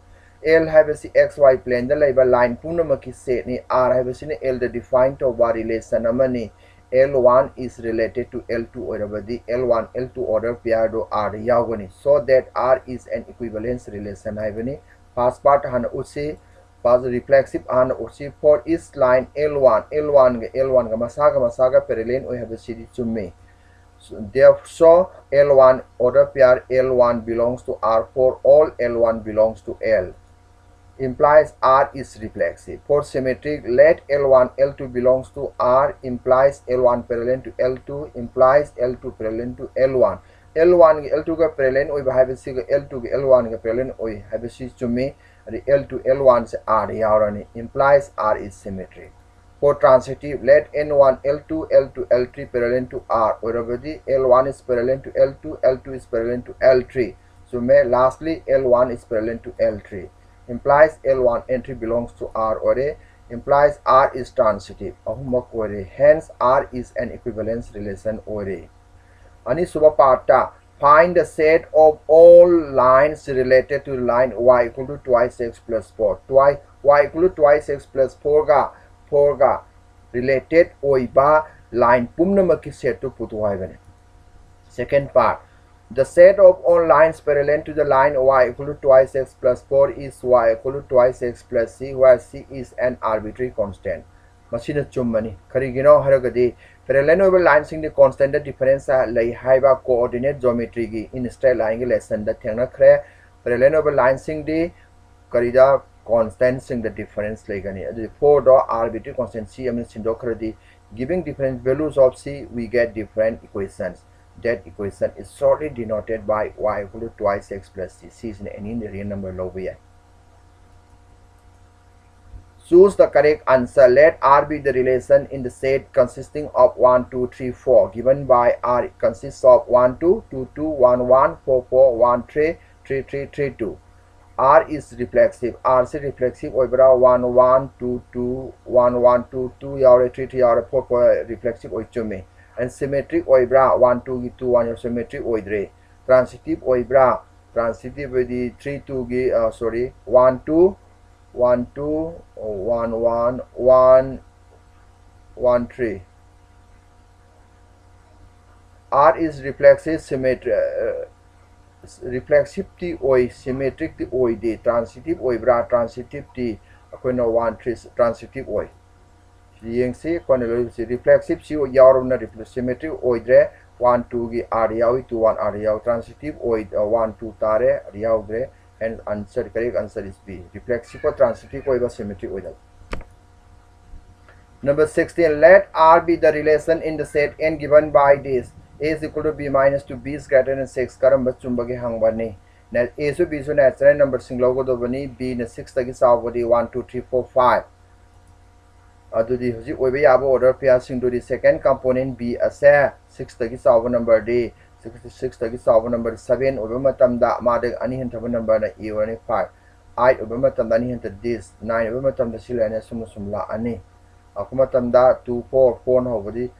Speaker 1: L haibasi XY plane the label line punamaki set ni R haibasi L the defined over relation amani L1 is related to L2 order L1 L2 order pair do R yawgani so that R is an equivalence relation haibani. First part hana utsi pas reflexive hana utsi for each line L1 ga masaga parallel we have a city to me. So therefore L1 order pair L1 belongs to R for all L1 belongs to L implies R is reflexive. For symmetric, let L1 L2 belongs to R implies L1 parallel to L2 implies L2 parallel to L1 L2 ga parallel oi habisi ga L2 ga L1 ga parallel oi habisi chumi L2 L1 se R yaurani implies R is symmetric. For transitive, let N1 L2 L2 L3 parallel to R or L1 is parallel to L2 L2 is parallel to L3 so lastly L1 is parallel to L3 implies L1 entry belongs to R or A implies R is transitive hence R is an equivalence relation or A. Ani suba parta find the set of all lines related to line Y equal to twice X plus 4 Y equal to twice X plus 4 ga related oiba line pumnamaki set to putu haibane. Second part, the set of all lines parallel to the line Y equal to twice X plus 4 is Y equal to twice X plus C where C is an arbitrary constant. Machine chummani karigino haragadi parallel over lines in the constant difference lay haiba coordinate geometry in straight line lesson the thengna khre parallel over lines in the karida constant sing the difference legani adu 4 do arbitrary constant c am sindokhradi giving different values of c we get different equations. That equation is shortly denoted by y equal to twice x plus c. C is any real number low by. Choose the correct answer. Let R be the relation in the set consisting of 1, 2, 3, 4. Given by R consists of 1, 2, 2, 2, 1, 1, 4, 4, 1, 3, 3, 3, 3, 2. R is reflexive. R is reflexive. Oibra 1, 1, 2, 2, 1, 1, 2, 2, yaure 3, 3, yaure 4, 4, reflexive oichume. And symmetric oibra 1, 2, 2, 1, yaure symmetric oidre. Transitive oibra. Transitive with the 3, 2, sorry, 1, 2, 1, 2, 1, 1, 1, 1, 3. R is reflexive, reflexive t oi, symmetric t oi de, transitive oi bra, transitive t, akoina 1, 3, transitive oi. Yang si, akoina reflexive si yaw na symmetric oi dre, 1, 2 gi R yaw, 2, 1 R yaw, transitive oi 1, 2 tare, yaw dre. And answer, correct answer is B. Reflexive or transitive or symmetric order. Number 16. Let R be the relation in the set n given by this. A is equal to B minus 2, B is greater than 6. Karamba chumbagi hangbani. Now A so B so natural number sing logo do bani. B na 6 tagi saw 1, 2, 3, 4, 5. Adudi huji oiba yaba order pair sing to the second component B as 6 tagi saw number D. 66 tagi saw number 7 over matamda madeg ani hintaba number na e or 5 8 over matamda ani hinta this 9 over matamda silana sumla ani akuma tamda 2 4 4 na hobodi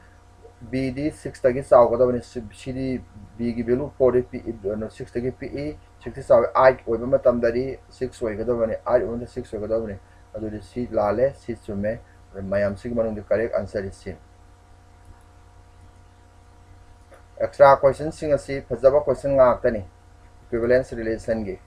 Speaker 1: b d 6 tagi saw goda bani cd b gi value 4 p no 6 tagi pe 60 saw 8 over matamda di 6 way goda bani 8 over 6 way goda bani adu di c lale c sume mayam sig manung the correct answer is c. Extra question sing asi fazaba question ngak tani equivalence relation gi